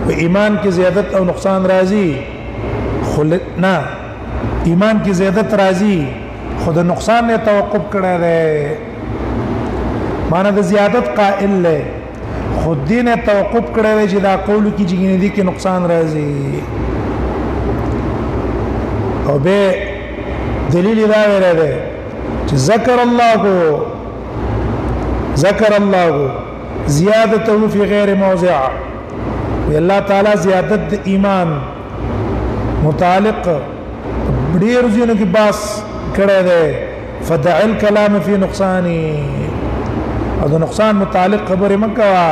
وإيمان کی زیادت او نقصان راضی خلنا ایمان کی زیادت راضی خود نقصان نے توقف کړه ده معنی د زیادت قائل له خود دین توقف کړه ده چې دا قول کی جګینه دي کې نقصان راضی او به دلیل دا ویل ده چې ذکر الله زیادته فی غیر موضع الله تعالی زیادت ایمان متعلق ډیر ځینو کې باس کړه ده فدع الكلام فی نقصانی او د نقصان متعلق خبره مکوا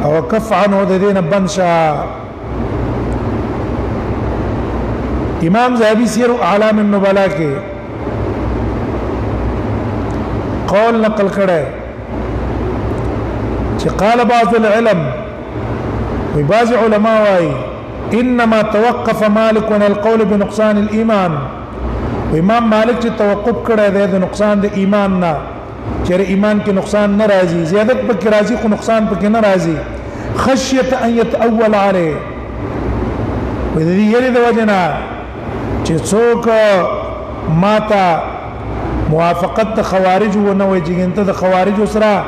او کف عنه د دین بنشا امام ذهبی سیر اعلام النبلاء کې قول نقل کړه چې قال بعض العلم وبعض علماء واي انما توقف مالك عن القول بنقصان الايمان وامام مالک چې توقف کړی دی د نقصان د ایمان نه چې ایمان کې نقصان ناراضي زیادت پکې راځي خو نقصان پکې ناراضي خشيه ان يتاول عليه وذي یری د وجنا چې څوک ماتا موافقت د خوارج و نه وي چې د خوارج سره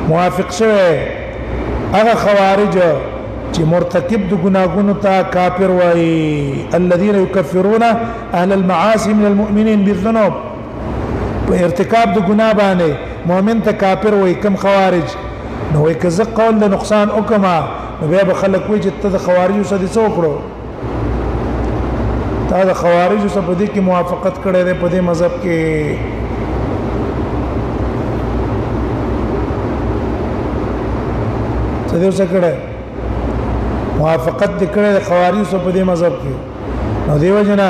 موافق شوه هغه خوارج چې مرتکب د ګناګونو ته کافر وای الذين يكفرون اهل المعاصي من المؤمنين بالذنوب په ارتکاب د ګناه باندې مؤمن ته کافر وای کم خوارج نو وای کزه قول د نقصان وکما نو بیا به خلک وای چې ته د خوارج سره څه وکړو تا د خوارج سره په دې کې موافقت کړې ده په دې مذهب کې څه دې څه کړې موافقت کړه د خوارج سره په دې مذهب کې نو دیو جنا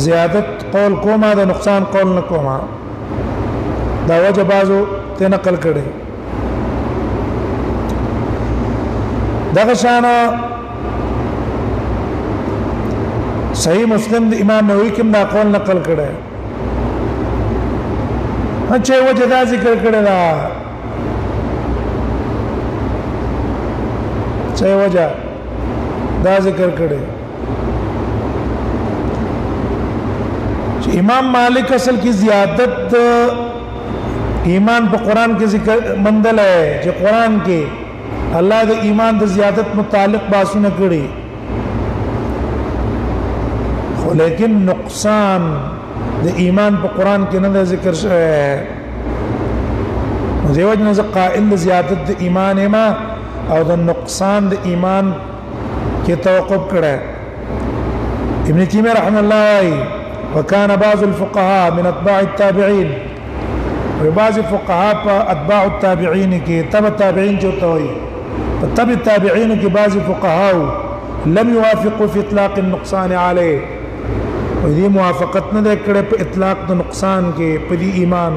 زیادت قول کومه د نقصان قول نه کومه دا وجه بازو ته نقل کړي دغه شان صحیح مسلم د امام نووي کوم دا قول نقل کړي اچھا وجه دا ذکر کړي دا څه وجه دا ذکر کړي چې امام مالک اصل کی زیادت ایمان په قران کې ذکر مندل ہے چې قران کې الله د ایمان د زیادت متعلق باسونه کړي خو لیکن نقصان د ایمان په قران کې نه ذکر شوی دیو جن قائل زیادت د ایمان ما او د نقصان د ایمان کې توقف کړه ابن تیمیہ رحمه الله وكان بعض الفقهاء من اتباع التابعين و بعض فقها په اتباع التابعین کې تبع تابعین چوته وي په تبع تابعین کې بعض فقها لم يوافقوا في اطلاق النقصان عليه و دې موافقت نه کړې په اطلاق د نقصان کې په دې ایمان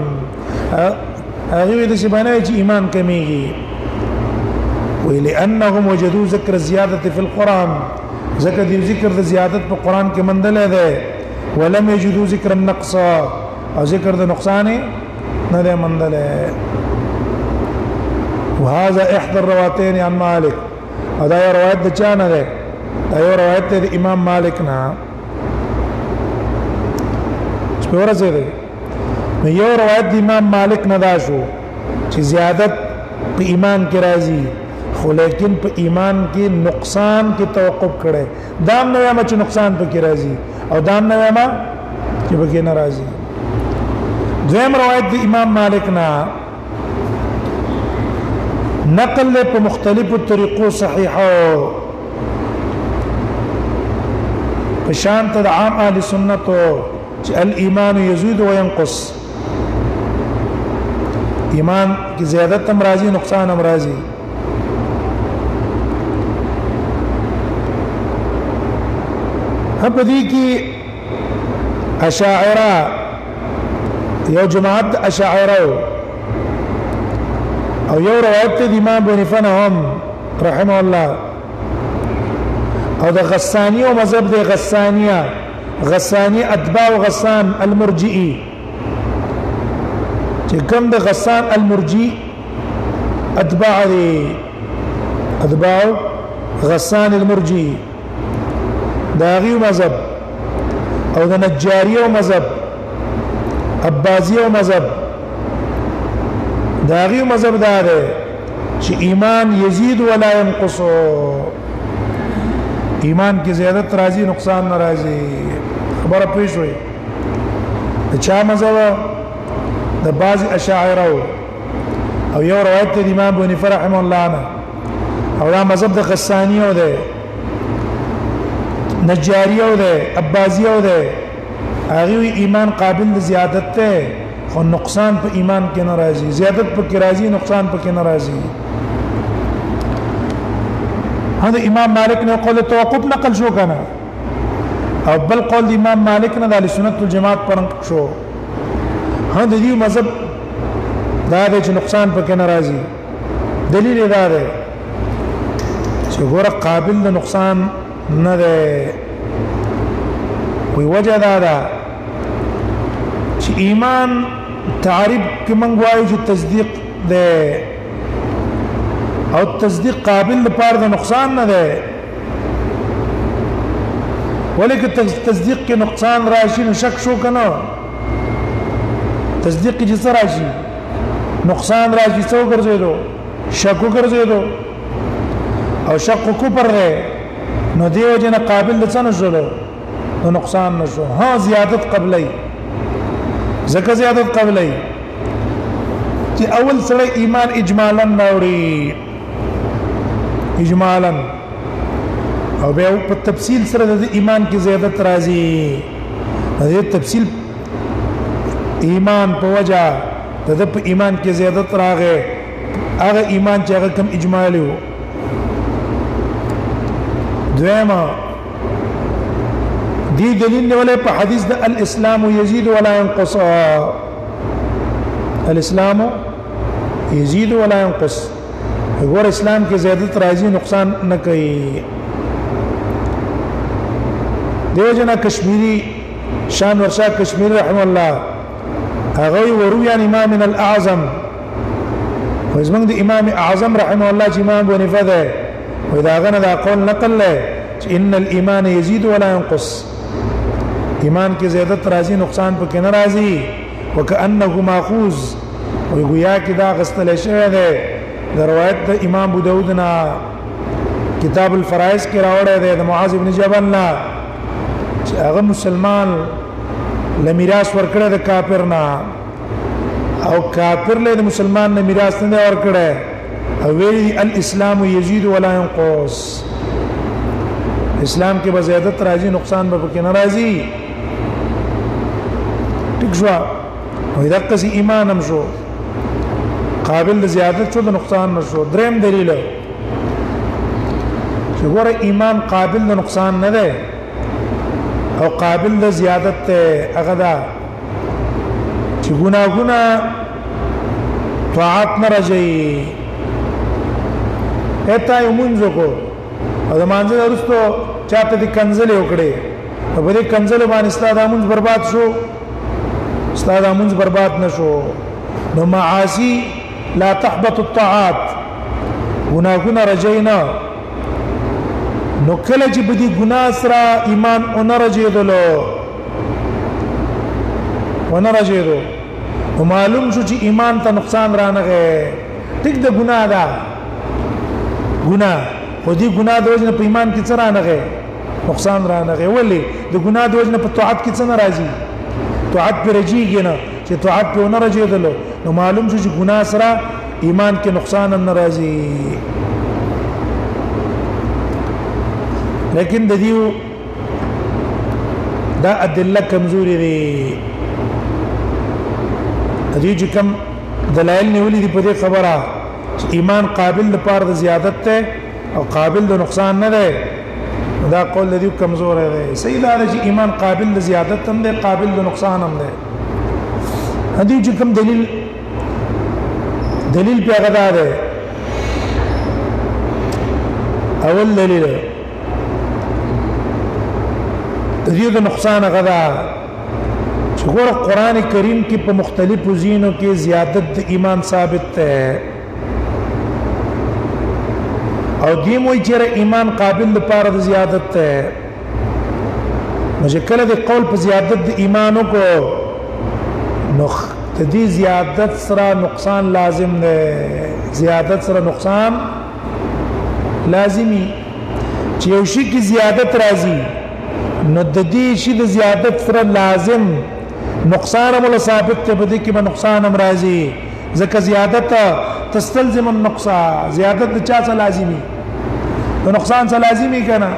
هغه د شبانه چې ایمان کمیږي ولانهم وجدوا ذکر الزياده في القران ذکر دې ذکر د زیادت په قران کې مندل ده ولم يجدوا ذکر النقص او ذکر د نقصان نه ده مندل وهذا احدى الرواتين عن مالك دا یو روایت د چا نه ده دا یو روایت د امام مالک نه څوره زه ده یو روایت د امام مالک نه دا شو چې زیادت په ایمان کې راځي خو لیکن په ایمان کې نقصان کې توقف کړي دام نه وایم چې نقصان په کې راځي او دام نه وایم چې په کې ناراضي دویم روایت د امام مالک نه نقل له په مختلفو طریقو صحیحه په شان ته د عام اهل سنت چې الايمان يزيد وينقص ایمان کی زیادت هم راځي نقصان هم راځي په دې کې اشاعره یو جماعت اشاعره او یو روایت د امام ابو حنیفه هم رحمه الله او د غسانی او مذهب د غسانیه غسانی اتباع غسان المرجئي چې کوم د غسان المرجئ اتباع غسان المرجئ داغي مذهب او د نجاریه مذهب عباسیه مذهب داغي مذهب دا ده چې ایمان یزيد ولا ينقص ایمان کې زیادت راځي نقصان ناراضي خبره پوه شوي د چا مذهب د بعض اشاعره او یو روایت د امام ابو حنیفه رحمه الله عنه او دا مذهب د غسانیه ده نجاریه ده عباسیه ده هغه ایمان قابل د زیادت ته خو نقصان په ایمان کې ناراضي زیادت په کې راضي نقصان په کې ناراضي هذا امام مالک نے قول توقف نقل شو کنه او بل قول امام مالک نے د سنت والجماعت پر شو هذا دې مذهب دا د نقصان په کې ناراضي دلیل دا ده چې ګوره قابل د نقصان نه ده وی وجه دا ده چې ایمان تعریف کې موږ وایو چې تصدیق ده او تصدیق قابل لپاره د نقصان نه ده ولیکن تصدیق کې نقصان راشي نو شک شو کنه تصدیق کې چې راشي نقصان راشي څو ګرځېدو شک ګرځېدو او شک کو پر ده نو دیو جن قابل د څه نشو نو نقصان نشو ها زیادت قبلي زکه زیادت قبلي چې اول سره ایمان اجمالا نوري اجمالا او به په تفصیل سره د ایمان کې زیادت راځي د تفصیل ایمان په وجه د په ایمان کې زیادت راغې هغه ایمان چې هغه کم اجمالی وو دویمه دی دلیل ولې په حدیث د الاسلام يزيد ولا ينقص الاسلام يزيد ولا ينقص ګور اسلام کې زیادت راځي نقصان نه کوي دیو جنا کشمیری شان ورشا کشمیری رحم الله هغه وروي عن امام الاعظم وزمن د امام اعظم رحمه الله چې امام ابو حنیفه ده واذا غنى ذا قول نقل له ان الايمان يزيد ولا ينقص ایمان کې زیادت راځي نقصان پکې نه راځي وکانه ماخوذ ويغویا کې دا غستل شوی ده د روایت د امام ابو داود نه کتاب الفرائض کې راوړی دی د معاذ ابن جبل نه چې هغه مسلمان لمیراث ورکړی د کافر نه او کافر له مسلمان نه میراث نه ورکړی او ویلي الاسلام يزيد ولا ينقص اسلام کې به زیادت راځي نقصان به پکې نه راځي ټیک شو وإذا قصي إيمان شو قابل لزيادة شو نقصان نشو درهم دليله شو غور إيمان قابل لنقصان نده او قابل لزيادة أغدا شو گناهونه طاعت نرجي ایتا یو منځو کو او د مانځه ورستو چاته دي کنځلې وکړي په دې کنځلې باندې ستاسو امون برباد شو ستاسو امون برباد نشو نو معاصي لا تحبط الطاعات گناهونه رجینا نو کله چې بدی ګناه سره ایمان اون رجیدلو ونرجیدو ومعلوم شو چې ایمان ته نقصان رانغه ټیک د ګناه ده ګناه خو دې ګناه د وجنه په ایمان کې څه رانغه نقصان رانغه ولی د ګناه د وجنه په طاعت کې څه ناراضي طاعت پر رجیږي نه چې طاعت په نه رجیدلو نو معلوم شو چې ګناه سره ایمان کې نقصان ناراضي لیکن د دې دا ادله کمزوري دي دې چې کوم دلایل نیولې دي په دې خبره ایمان قابل لپاره د زیادت ته او قابل د نقصان نه ده دا قول دې کمزور دی صحیح دا چې ایمان قابل د زیادت هم ده قابل د نقصان هم ده دې چې کوم دلیل په هغه ده اول دلیل دې د نقصان هغه ده ګور قران کریم کې په مختلفو زینو کې زیادت د ایمان ثابت ده او دې موي چې ایمان قابل لپاره د زیادت ده نو کله د قول په زیادت د ایمانو کو نو د دې زیادت سره نقصان لازم ده زیادت سره نقصان لازمي چې یو شي کې زیادت راځي نو د دې شي د زیادت سره لازم نقصان مول ثابت ته بده کې به نقصان هم راځي ځکه زیادت تستلزم النقصان زیادت د چا څه لازمي د نقصان څه لازمي کنه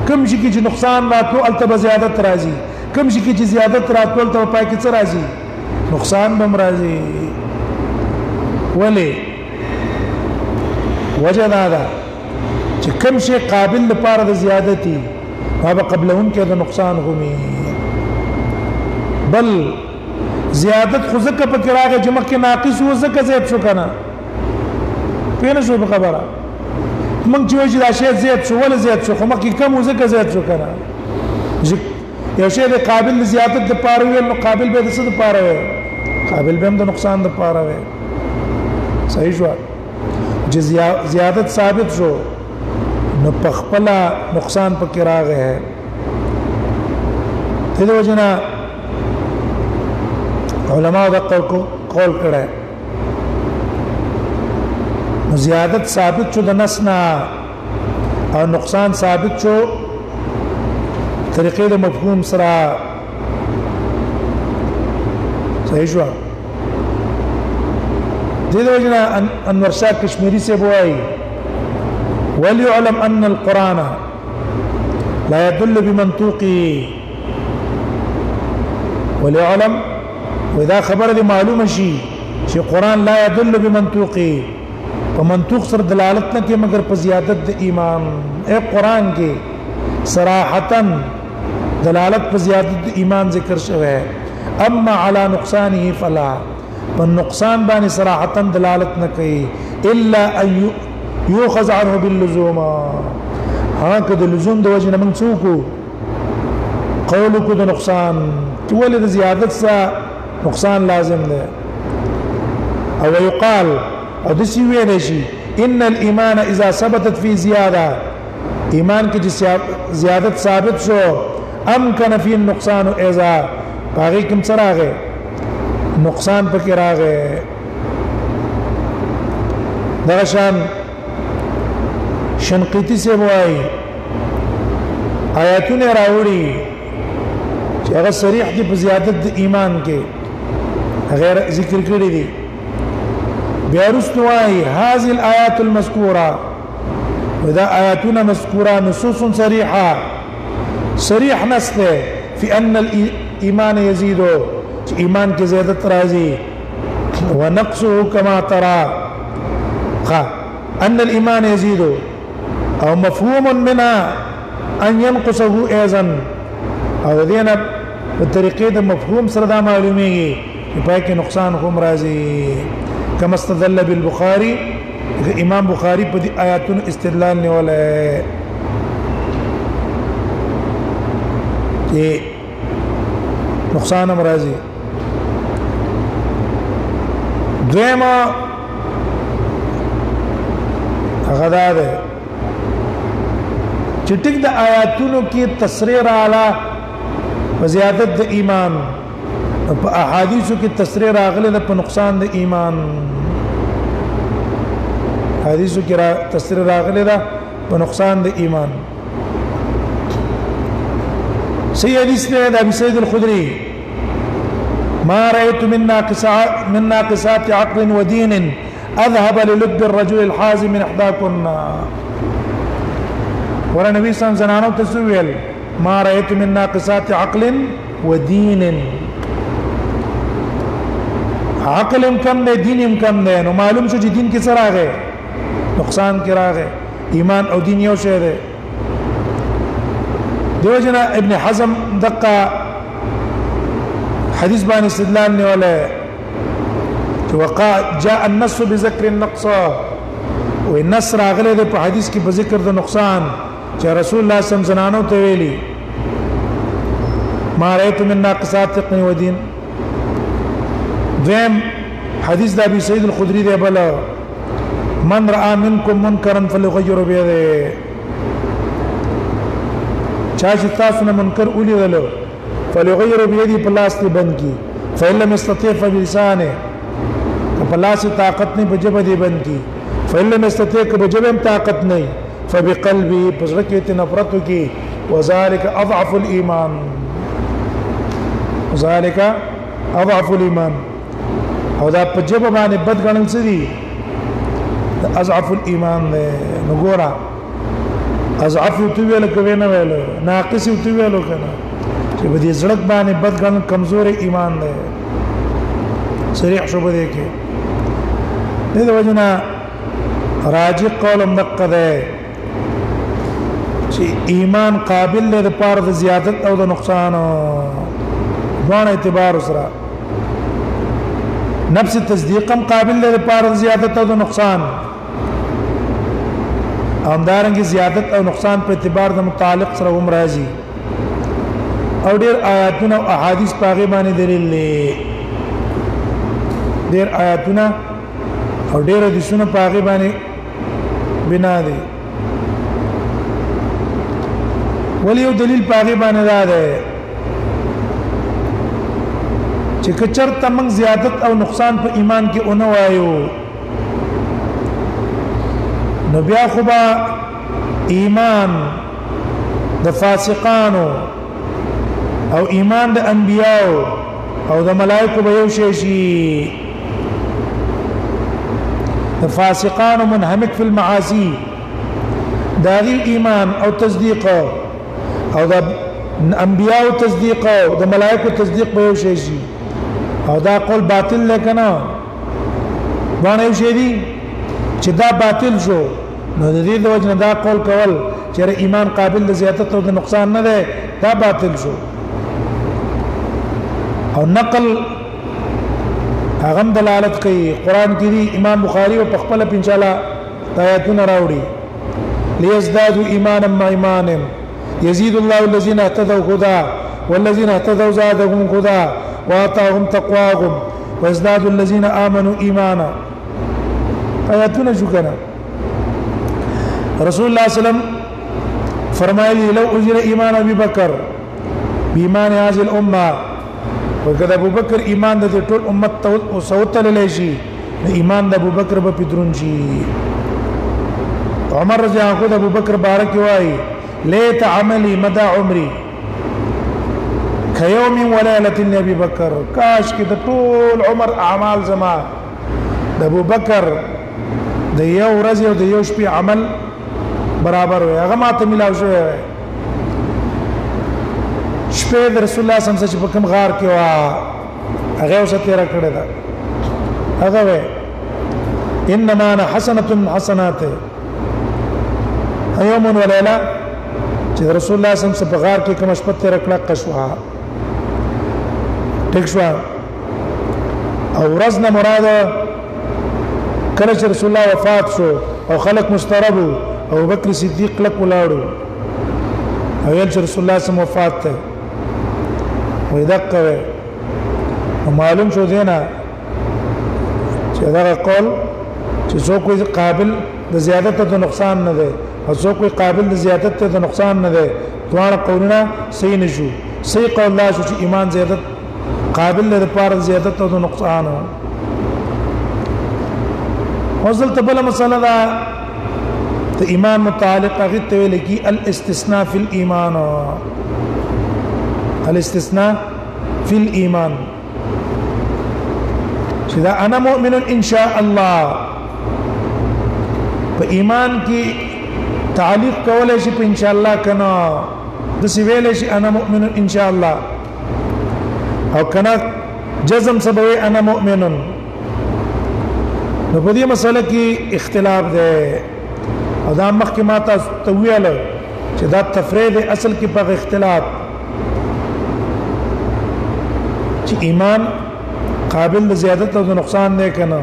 کوم شي کې چې نقصان راتلو الته زیادت راځي کوم شي کې چې زیادت راتلو ته پای کې څه راځي نقصان هم راځي ولی وجه دا ده چې کوم شي قابل لپاره د زیادتي هغه قبلهم کې د نقصان همي بل زیادت خو زکه په کراغه چې مخکې ناقص و زکه زیات شو کنه پینې شو په خبره موږ چې وایي دا شی زیات شو ولا زیات شو خو مخکې کم و زکه زیات شو کنه یو شی د قابل زیادت د پاره وي نو قابل به د څه د پاره وي قابل به هم د نقصان د پاره وي صحیح شو چې زیادت ثابت شو نو په خپل نقصان په کراغه ہے دې وجنه علماء دا قول کړه زیادت ثابت شو د نسنا او نقصان ثابت شو طریقې د مفهوم سره صحیح شو دې وجنه انور شاه کشمیری سے بوای وليعلم ان القرآن لا يدل بمنطوقه وليعلم واذا خبر دي معلومه شي چې قران لا يدل بمنطوقه په منطوق سره دلالت نه کوي مگر په زیادت د ایمان اے قران کې صراحتا دلالت په زیادت د ایمان ذکر شوی اما على نقصانه فلا فالنقصان باندې صراحتا دلالت نه کوي الا ان يؤخذ عنه باللزوم ها کده لزوم د وجه نه من څوک قولك د نقصان ولې د زیادت سره نقصان لازم ده او يقال او دسی ویل شي ان الايمان اذا ثبتت في زياده ایمان کې چې زیادت ثابت شو امکن فی النقصان اذا باقي کوم سراغه نقصان پکې راغې درشان شنقیتی سے وایي آیاتونه راوړي چې هغه صریح دي په زیادت د ایمان کې غیر ذکر کړی دي بیا رستوای هذه الايات المذكوره وذا اياتنا مذكوره نصوص صريحه صريح نص في ان الايمان يزيد ایمان کې زیادت راځي ونقصه كما ترى ان الايمان يزيد او مفهوم منها ان ينقصه ايضا او دینه په طریقې د مفهوم سره دا معلومیږي چې پای کې نقصان هم راځي كما استدل بالبخاري امام بخاري په دې آیاتونو استدلال نیولای چې نقصان هم راځي دویمه هغه ده چې ټیک د آیاتونو کې تصریح رااله په زیادت د ایمان په احادیثو کې تصریح راغله په نقصان د ایمان حدیثو کې تصریح راغله په نقصان د ایمان صحیح حدیث ده د ابي سعيد الخدري ما رأيت من ناقصات عقل ودين أذهب للب الرجل الحازم من إحداكن ورا نبي صلى الله عليه وسلم تسويل ما رأيت من ناقصات عقل ودين عقل کم ده دین کم ده نو معلوم شو چې دین کې څه راغی نقصان کې راغی ایمان او دین یو شی ده دیو جنا ابن حزم دقه حديث بان استدلال ولا وقع جاء النص بذكر النقص والنص راغله په حديث کې په ذکر د نقصان چې رسول الله صلی الله علیه وسلم ته ویلي ما رأيت من ناقصات عقل ودين ذم حديث د ابي سعيد الخدري دی بل من راى منكم منكرا فليغير بيده چا چې تاسو نه منکر ولیدل فليغير بيده پلاس ته بند کی فإن لم يستطيع فبلسانه پلاس طاقت نه بجبه دی بند کی فإن لم يستطيع بجبه طاقت نه فبقلبه پسرکه نفرت کی وذلك اضعف الايمان وذلك اضعف الايمان او دا پجبه باندې بد غنل سدي اضعف الايمان نګورا اضعف تو ویل کوي نه ویل ناقص تو ویل کنه چې په دې زړه باندې بد غن کمزور ایمان دی صریح شو بده کې دې وجنا راجح قول مدقه ده چې ایمان قابل له پاره د زیادت او د نقصان دوه اعتبار سره نفس تصدیقم قابل له پاره د زیادت او د نقصان همدارنګه زیادت او نقصان په اعتبار د متعلق سره هم راځي او ډیر آیاتونه او احادیث پاغه باندې دلیل لري ډیر آیاتونه او ډیر حدیثونه پاغه باندې بنا دي ولی یو دلیل پاغه باندې دا ده چې کچر تمنګ زیادت او نقصان په ایمان کې اونې وایو نو بیا خو با ایمان د فاسقانو او ایمان د انبیاء او د ملائکه به یو شي د فاسقانو منهمک فی المعاصی داغي ایمان او تصدیق او د انبیاء تصدیق او د ملائکه تصدیق به یو شي او دا قول باطل لکنه باندې یو شي دي چې دا باطل شو نو د دې د وجه دا قول کول چې ایمان قابل د زیادت او د نقصان نه ده دا باطل شو او نقل هغه دلالت کوي قران کې دی امام بخاری او خپل په ان شاء الله آیاتونه راوړي ليزدادوا ايمانا مع ايمانهم يزيد الله الذين اهتدوا هدى والذين اهتدوا زادهم هدى وآتاهم تقواهم ويزداد الذين آمنوا إيمانا آياتنا شو كنا رسول الله صلى الله عليه وسلم فرمائے لو أجر إيمان أبي بكر بإيمان هذه الأمة وكذا أبو بكر إيمان ده طول أمت وصوت لليشي إيمان ده أبو بكر بپدرونشي عمر رضي الله عنه أبو بكر بارك واي ليت عملي مدى عمري كيوم وليلة لأبي بكر كاش كده طول عمر أعمال زمان ده أبو بكر ده يو رزي وده يو شبي عمل برابر وي هغه ماته ملاو شوی شپه د رسول الله صلی الله علیه وسلم په کوم غار کې وا هغه اوس تیر کړی دا هغه انما انا حسنه من حسناته يوم وليله چې رسول الله صلی الله علیه وسلم په غار کې کوم شپه تیر کړه قشوا ټیک شو او ورځ نه مراد کله چې رسول الله وفات شو او خلق مسترب او بکر صدیق لک ولاړو او یل چې رسول الله صلی الله علیه وسلم وفات ته وې دقه معلوم شو دینا چې دا قول چې څوک قابل د زیادت ته نقصان نه دی او څوک قابل د زیادت ته نقصان نه دی دواړه قولونه صحیح نشو صحیح قول لا شو چې ایمان زیادت قابل له پاره زیادت ته نقصان وصل تبل مسله دا ته ایمان متعلق هغه ته ویل کی الاستثناء فی الايمان الاستثناء فی الايمان چې دا انا مؤمن ان شاء الله په ایمان کې تعلیق کولای شي په ان شاء الله کنه د سی ویل شي انا مؤمن ان شاء الله او کنه جزم سبوي انا مؤمن نو په دې مسله کې اختلاف ده او دا مخکې ما تاسو ته ویل چې دا تفرید اصل کې په اختلاف چې ایمان قابل د زیادت او د نقصان نه کنه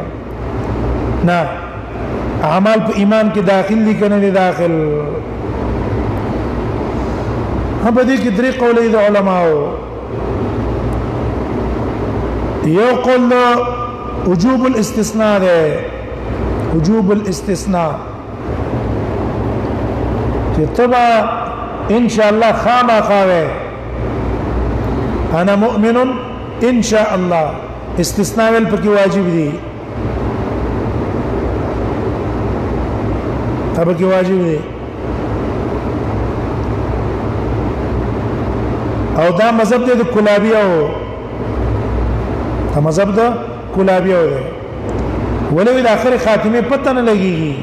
نه اعمال په ایمان کې داخل دي کنه نه داخل هم په دې کې درې قولې د علماو یو قول وجوب الاستثناء ده وجوب الاستثناء چې تبا ان شاء الله خامہ خاوه انا مؤمن ان شاء الله استثناء ول پکې واجب دي تبا کې واجب دي او دا مذهب دی د کلابیو دا مذهب دا کلابیو دی ولې د اخر خاتمه پته نه لګيږي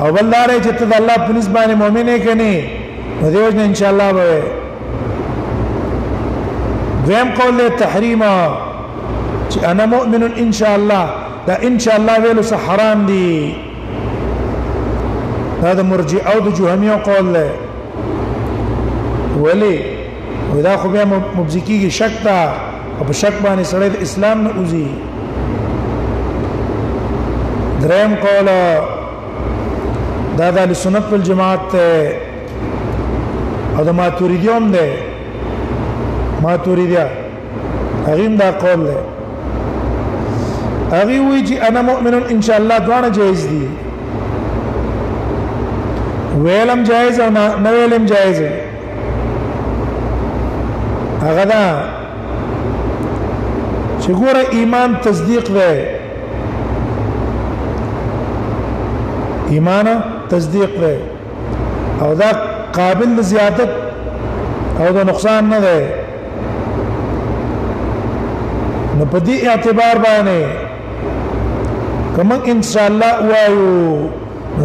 او بلدار چې ته د الله په نسبت مؤمن یې کني نو دیو ان شاء الله به دویم قول له تحریم چې انا مؤمن ان شاء الله دا ان شاء الله ویلو سه حرام دي دا د مرجئه او د جهميه قول له ولی ودا خو بیا مبزکیږي شک تا او په شک باندې سره د اسلام نه اوزي دریم قول دا د سنت والجماعت او د ماتوریدیوم ده ماتوریدیا هغه دا قول له هغه وی چې انا مؤمن ان شاء الله دواړه جایز دي ویلم جایز او نه ویلم جایز هغه دا چې ګوره ایمان تصدیق ده ایمان تصدیق ده او دا قابل لزیادت او دا نقصان نه ده نو په دې اعتبار باندې کوم ان شاء الله وایو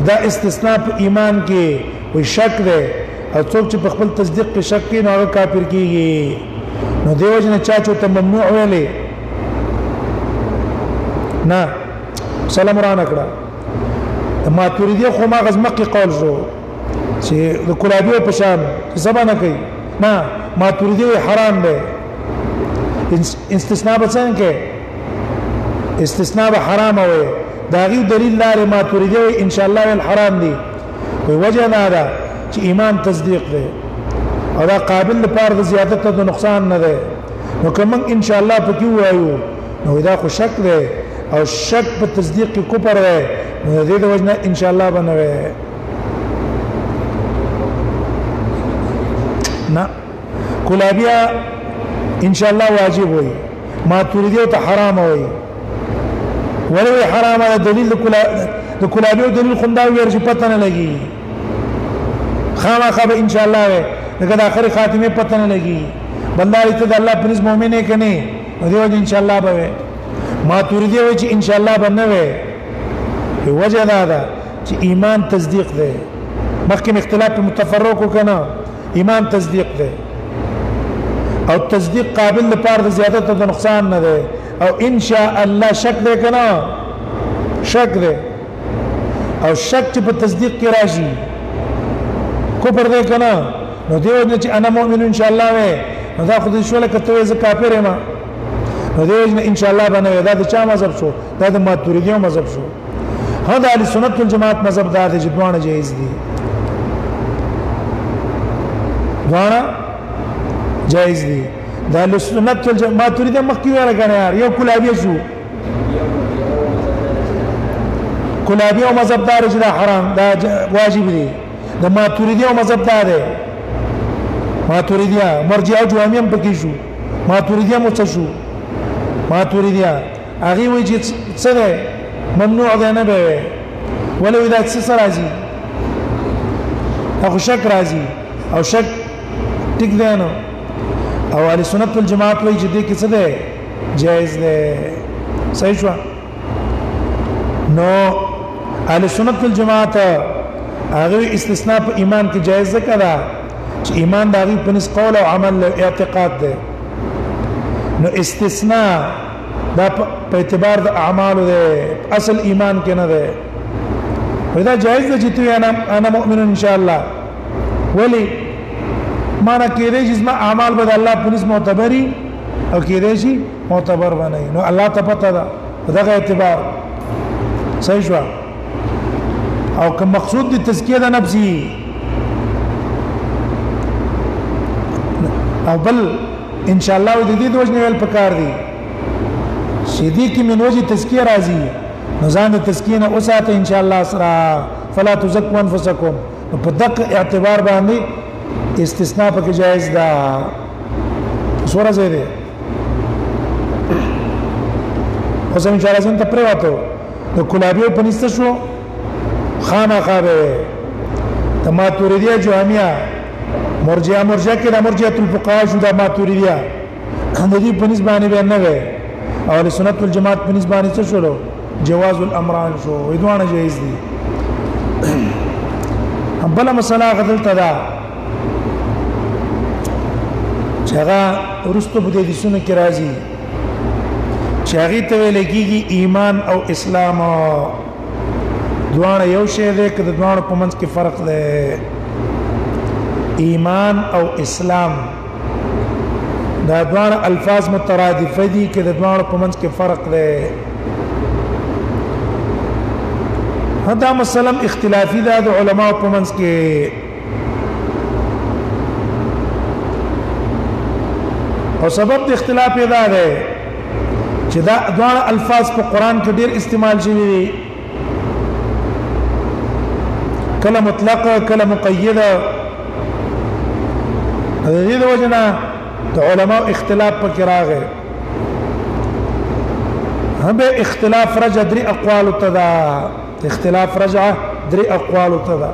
دا استثناء په ایمان کې وي شک ده او څوک چې په خپل تصدیق کې شک کوي نو هغه کافر کیږي نو دیو جن چا چې ممنوع ویلې نه سلام را نکړه ماتوریدی خو ما غزمقي قول شو چې د کلابیو په شان سبا نه کوي نه ماتوریدی حرام ده استثناء بچن کې استثناء به حرام وي دا غي دلیل لري ماتوریدی ان شاء الله الحرام دي وي وجه دا چې ایمان تصدیق ده او دا قابل لپاره د زیادت او نقصان نه ده نو کوم ان شاء الله پکې وایو نو دا خو شک ده او شک په تصدیق کې کوپر ده نو دې د وجنه ان شاء الله بنوي نه کلابیا ان شاء الله واجب وي ماتوریدی ته حرام وي ولو حرام دلیل د کلابیو دلیل خنداوي ورشي پته نه لګي خامخا ان شاء الله وي دغه د اخر خاتمه پته نه لګي بلدار ته د الله پنځ مؤمن نه کني دیو ان شاء الله به ماتوریدی وي چې ان شاء الله بنوي وجه دا چې ایمان تصدیق ده مخکې اختلاف متفرق وکنه ایمان تصدیق ده او تصدیق قابل لپاره د زیادت او د نقصان نه ده او ان شاء الله شک ده کنه شک ده او شک چې په تصدیق کې راشي کفر ده کنه نو دیو نه چې انا مؤمن ان شاء الله وې نو دا خو دې شو لکه ته زه کافر یم نو دیو نه ان شاء الله باندې دا د چا مذهب شو دا د ماتوریدیو مذهب شو هدا اهل سنت والجماعت مذهب دا د جبوانه جایز دي دواړه جایز دي دا اهل سنت والجماعت ماتوریدیو مخکې ویل کنه یار یو کلابی شو کلابی او مذهب دار چې دا حرام دا واجب دي د ماتوریدیو مذهب دا ده ماتوریدیا مرجئه جوامیم پکې شو ماتوریدیا مو څه شو ماتوریدیا هغه وایي چې څه ده ممنوع ده نه به ولو اذا څه راځي هغه شک راځي او شک ټیک ده نو او اهل سنت والجماعت وایي چې دې کې څه ده جائز ده صحیح شو نو اهل سنت والجماعت هغه استثناء په ایمان کې جائز ده کړه چې ایمان د هغه په نس قول او عمل اعتقاد ده نو استثناء دا په اعتبار د اعمال ده اصل ایمان کې نه ده پیدا جائز ده چې ته انا مؤمن ان شاء الله ولی معنا کې دې چې ما اعمال به الله په نس معتبري او کې دې شي معتبر بنئ نو الله ته پته ده دغه اعتبار صحیح شو او که مقصود د تزکیه د نفسي او بل ان شاء الله د دې د وجه ویل پکار دي شدي کې من وجه تزکیه راځي نظام د تزکیه نه اوساته ان شاء الله اسرا فلا تزكوا انفسكم په دغه اعتبار باندې استثناء پکې جائز ده سوره زیاده اوس ان شاء الله څنګه پرېواتو د کلابیو په نسته شو خامخابه تماتوریدیه جامعه مرجئه کې د مرجئه الفقهاء شو د ماتوریدیه د دې په نسبت باندې نه وي او اهل سنت والجماعت په نسبت باندې څه شو جواز الامران شو دوانه جایز دي بل مسله غدلته ده چې هغه ورستو په دې سونه کې راځي چې هغه ته ویل کېږي ایمان او اسلام دوانه یو شی دی که د دوانو په منځ کې فرق دی ایمان او اسلام دا دوانه الفاظ مترادفه دي که د دوانو په منځ کې فرق دی دا مثلا اختلافي ده د علماء په منځ کې او سبب د اختلاف دا ده چې دا دوانه الفاظ په قران کې ډېر استعمال شوي دي کله مطلقه کله مقیده د دې د وجنه د علماء اختلاف پکې راغی هم اختلاف رجع دري اقوال تدا اختلاف رجع دري اقوال تدا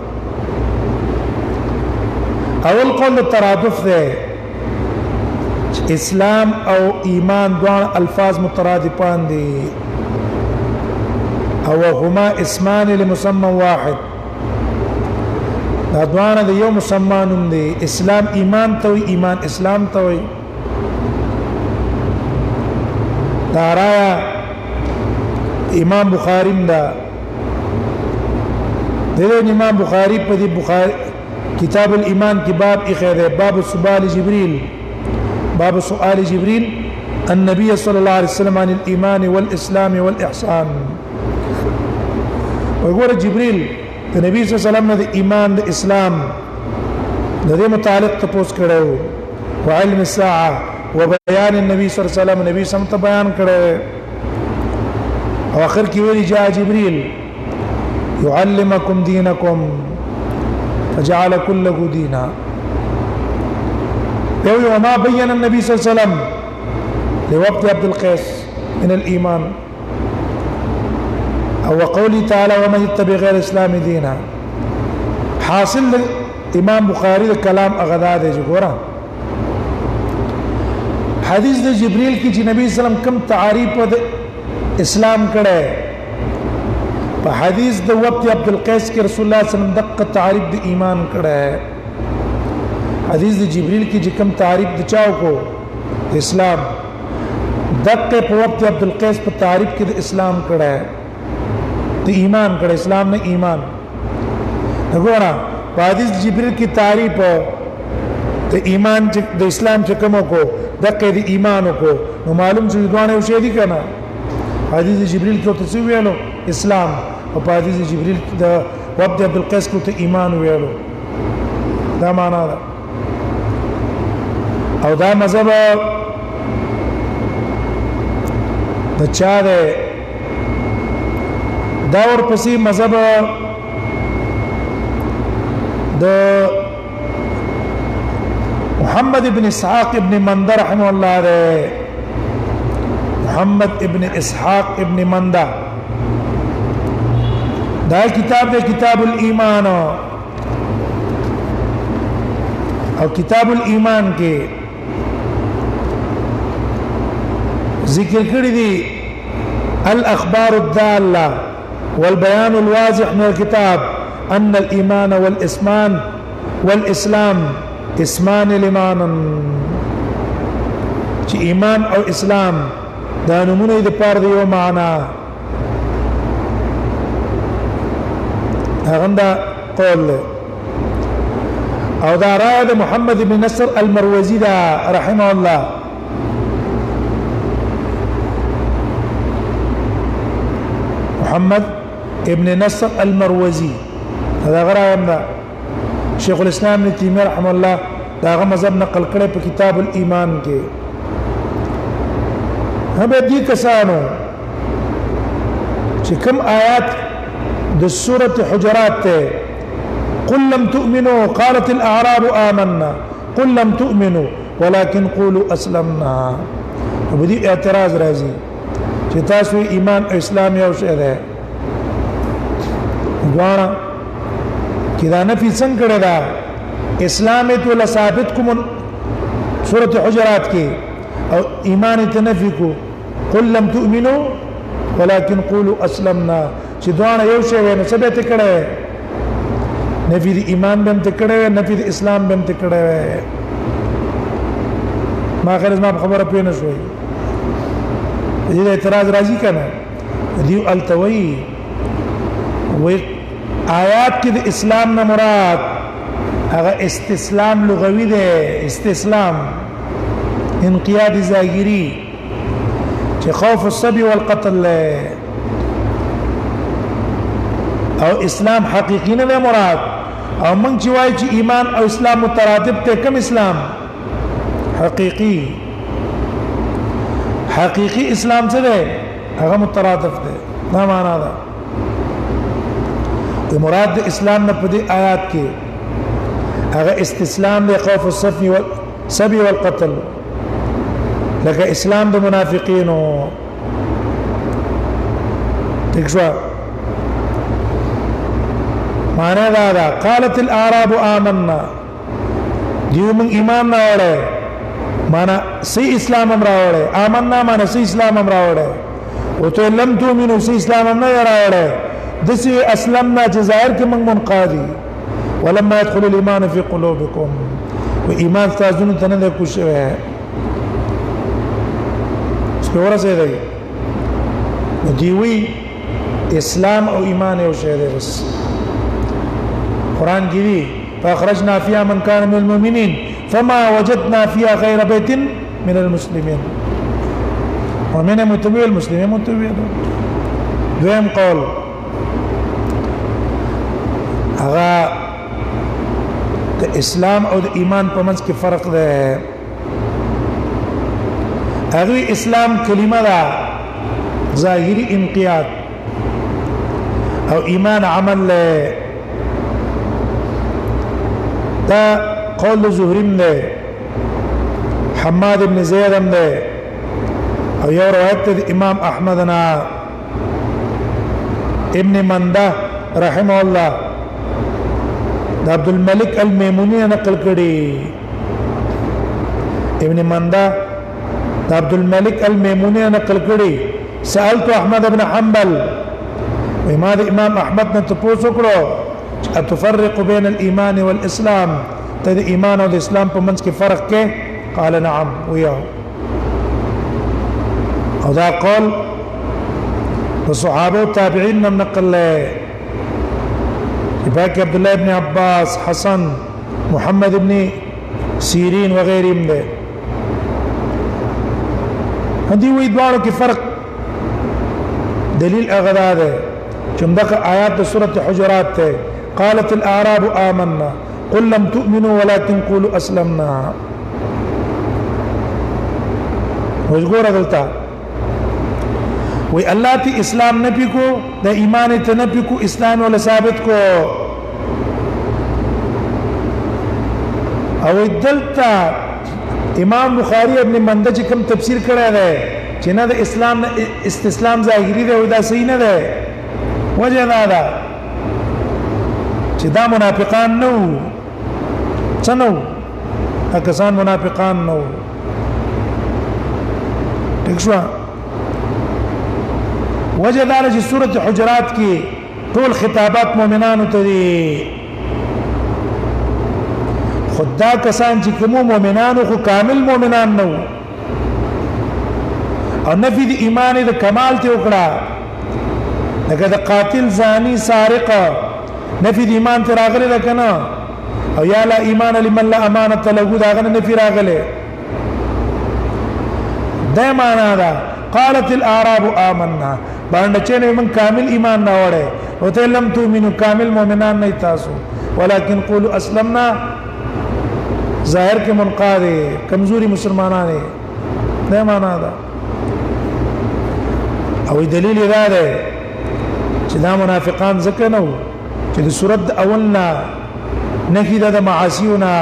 اول قول الترادف ده اسلام او ایمان دوان الفاظ مترادفان دي او هما اسمان لمسمى واحد دا دوانه د یو مسلمانون دي اسلام ایمان ته وي ایمان اسلام ته وي دا رایا امام بخاری دا دغه امام بخاری په دې بخاری کتاب الایمان کې باب اخره باب سؤال جبريل باب سؤال جبريل النبي صلى الله عليه وسلم عن الايمان والاسلام والاحسان ويقول جبريل النبي صلى الله عليه وسلم د ایمان د اسلام د دې متعلق تاسو کړو وعلم الساعه وبيان النبي صلى الله عليه وسلم نبی سم ته بیان کړو او اخر کې ویلي جاء جبريل يعلمكم دينكم فجعل كله دينا وما بين النبي صلى الله عليه وسلم لوقت عبد القيس من الايمان او قوله تعالى ومن يتبع غير الاسلام دينا حاصل امام بخاري كلام اغدا دي ګوره حدیث د جبريل کې چې نبی صلی الله علیه وسلم کوم تعریف د اسلام کړه په حدیث د وقت عبد القیس کې رسول الله صلی الله علیه وسلم دغه تعریف د ایمان کړه حدیث د جبريل کې چې کوم تعریف د چاو کو اسلام دقه په وخت عبد القیس په تعریف کې د اسلام کړه د ایمان کړه اسلام نه ایمان وګوره په حدیث جبريل کی تعریف د ایمان د اسلام چې کوم کو دقه د ایمان کو نو معلوم چې دوه یو شی دي کنه حدیث جبريل کې ته ویلو اسلام او په حدیث جبريل د وقت عبد القیس کې ته ایمان ویلو دا معنا ده او دا مذهب د چا ده دا ورپسې مذهب د محمد ابن اسحاق ابن منده رحمه الله ده محمد ابن اسحاق ابن منده دا کتاب ده کتاب الایمان او کتاب الایمان کې ذکر کړی دي الاخبار الداله والبيان الواضح من الكتاب ان الايمان والاسلام اسمان لمانا چې ایمان او اسلام دا نمونه د پاره دی یو معنا هغه قول او دا رائے د محمد بن نصر المروزي دا رحمه الله محمد ابن نصر المروزي هذا غرايم دا شيخ الاسلام ابن تيميه رحمه الله دا مذهب نقل کړي په کتاب الايمان کې هم دې کسانو چې کوم آیات د سوره حجرات ته قل لم تؤمنوا قالت الاعراب آمنا قل لم تؤمنوا ولكن قولوا اسلمنا وبدي اعتراض راځي چې تاسو ایمان او اسلام یو شی ده غواړه چې دا نفي څنګه کړی دا اسلام ته ول ثابت کوم سوره حجرات کې او ایمان ته نفي کو قل لم تؤمنوا ولكن قولوا اسلمنا چې دا یو شی نه ثابت کړي نفي د ایمان بهم ته کړي نفي د اسلام بهم ته کړي ما خرج ما خبره پوه نه شوي دې اعتراض راځي کنه دی التوي و آیات کې د اسلام نه مراد هغه استسلام لغوي ده استسلام انقياد ظاهري چې خوف الصبي والقتل او اسلام حقيقي نه مراد او من چې وایي چې ایمان او اسلام مترادف ته کوم اسلام حقيقي اسلام څه ده هغه مترادف ده دا معنا ده د مراد د اسلام نه په دې آیات کې هغه استسلام له خوف الصبي والقتل لکه اسلام د منافقینو تکشوا معنا دا قالت الاعراب آمنا دیو من ایمان نه وړه معنا سي اسلام هم راوړه آمنا معنا سي اسلام هم راوړه او ته لم تؤمنو سي اسلام هم نه راوړه دسي اسلمنا جزائر کې من منقادي ولما يدخل الايمان في قلوبكم وايمان تاسو ته نه کوشوي څوره څه دی دیوی اسلام او ایمان یو شی دی بس قران کې دی فاخرجنا فيها من كان من المؤمنين فما وجدنا فيها غير بيت من المسلمين ومن متبع المسلمين متبع دویم قول هغه د اسلام او د ایمان په منځ کې فرق ده هغه اسلام کلمه ده ظاهري انقياد او ایمان عمل دا قول زهري ده حماد بن زيد ده او یو روایت د امام احمد نا ابن منده رحمه الله دا عبد الملك الميموني نقل کړي ابن منده دا عبد الملك الميموني نقل کړي سألت احمد بن حنبل وما امام احمد نے تاسو کړو اتفرق بين الايمان والاسلام ته د ایمان او د اسلام په منځ کې فرق کې قال نعم ويا او دا قول الصحابه والتابعين من نقل باقي عبد الله بن عباس حسن محمد بن سيرين وغيرهم ده هدي وی دوارو کی فرق دلیل اغدا ده چمدق آیات سورة حجرات ته قالت الاعراب آمنا قل لم تؤمنوا ولكن قولوا اسلمنا وجگور دلتا وی اللہ تی اسلام نپی کو دا ایمان تی نپی کو اسلام والا ثابت کو او دلتا امام بخاری ابن منده چې کوم تفسیر کړی دی چې نه د اسلام استسلام ظاهری دی او دا صحیح نه دی وجه دا ده چې دا منافقان نه وو څه نه وو کسان منافقان نه وو ٹھیک شو وجه دا چې سورۃ حجرات کې ټول خطابات مؤمنانو ته دي خدا کسان چې کوم مؤمنانو خو کامل مؤمنان نو او نفي د ایمان د کمال ته وکړه لکه د قاتل زانی سارق نفي د ایمان ته راغله ده کنه او یا لا ایمان لمن لا امانه له دا غنه نفي راغله دا معنا ده قالت الاعراب آمنا باندې چې من کامل ایمان نه وړه او ته لم تؤمنو کامل مؤمنان نه تاسو ولكن قولوا اسلمنا ظاهر کې منقاد کمزوري مسلمانان دا معنا ده او دلیل دا ده چې دا منافقان ځکه نو چې د سورۃ اولنا نفي د معاصینا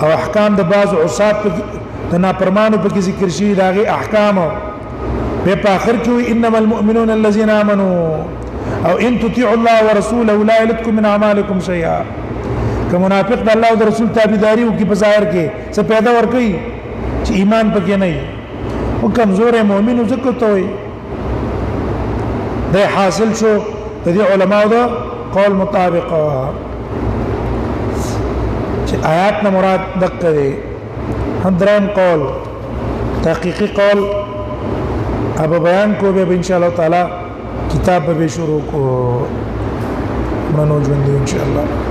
او احکام د بعض عصات د نافرمانو په کې ذکر شي داغي احکام په اخر کې انما المؤمنون الذين امنوا او ان تطيعوا الله ورسوله لا يلدكم من اعمالكم شيئا که منافق د الله او د رسول تابعداري وکي په ظاهر کې څه پیدا ور کوي چې ایمان پکې نه وي او کمزور مؤمن زکه ته وي دا حاصل شو د دې علماء دا قول مطابق چې آیات نه مراد دقه دي هندران قول تحقیقی قول اب بیان کو به ان شاء الله تعالی کتاب به شروع کو منو ژوند ان شاء الله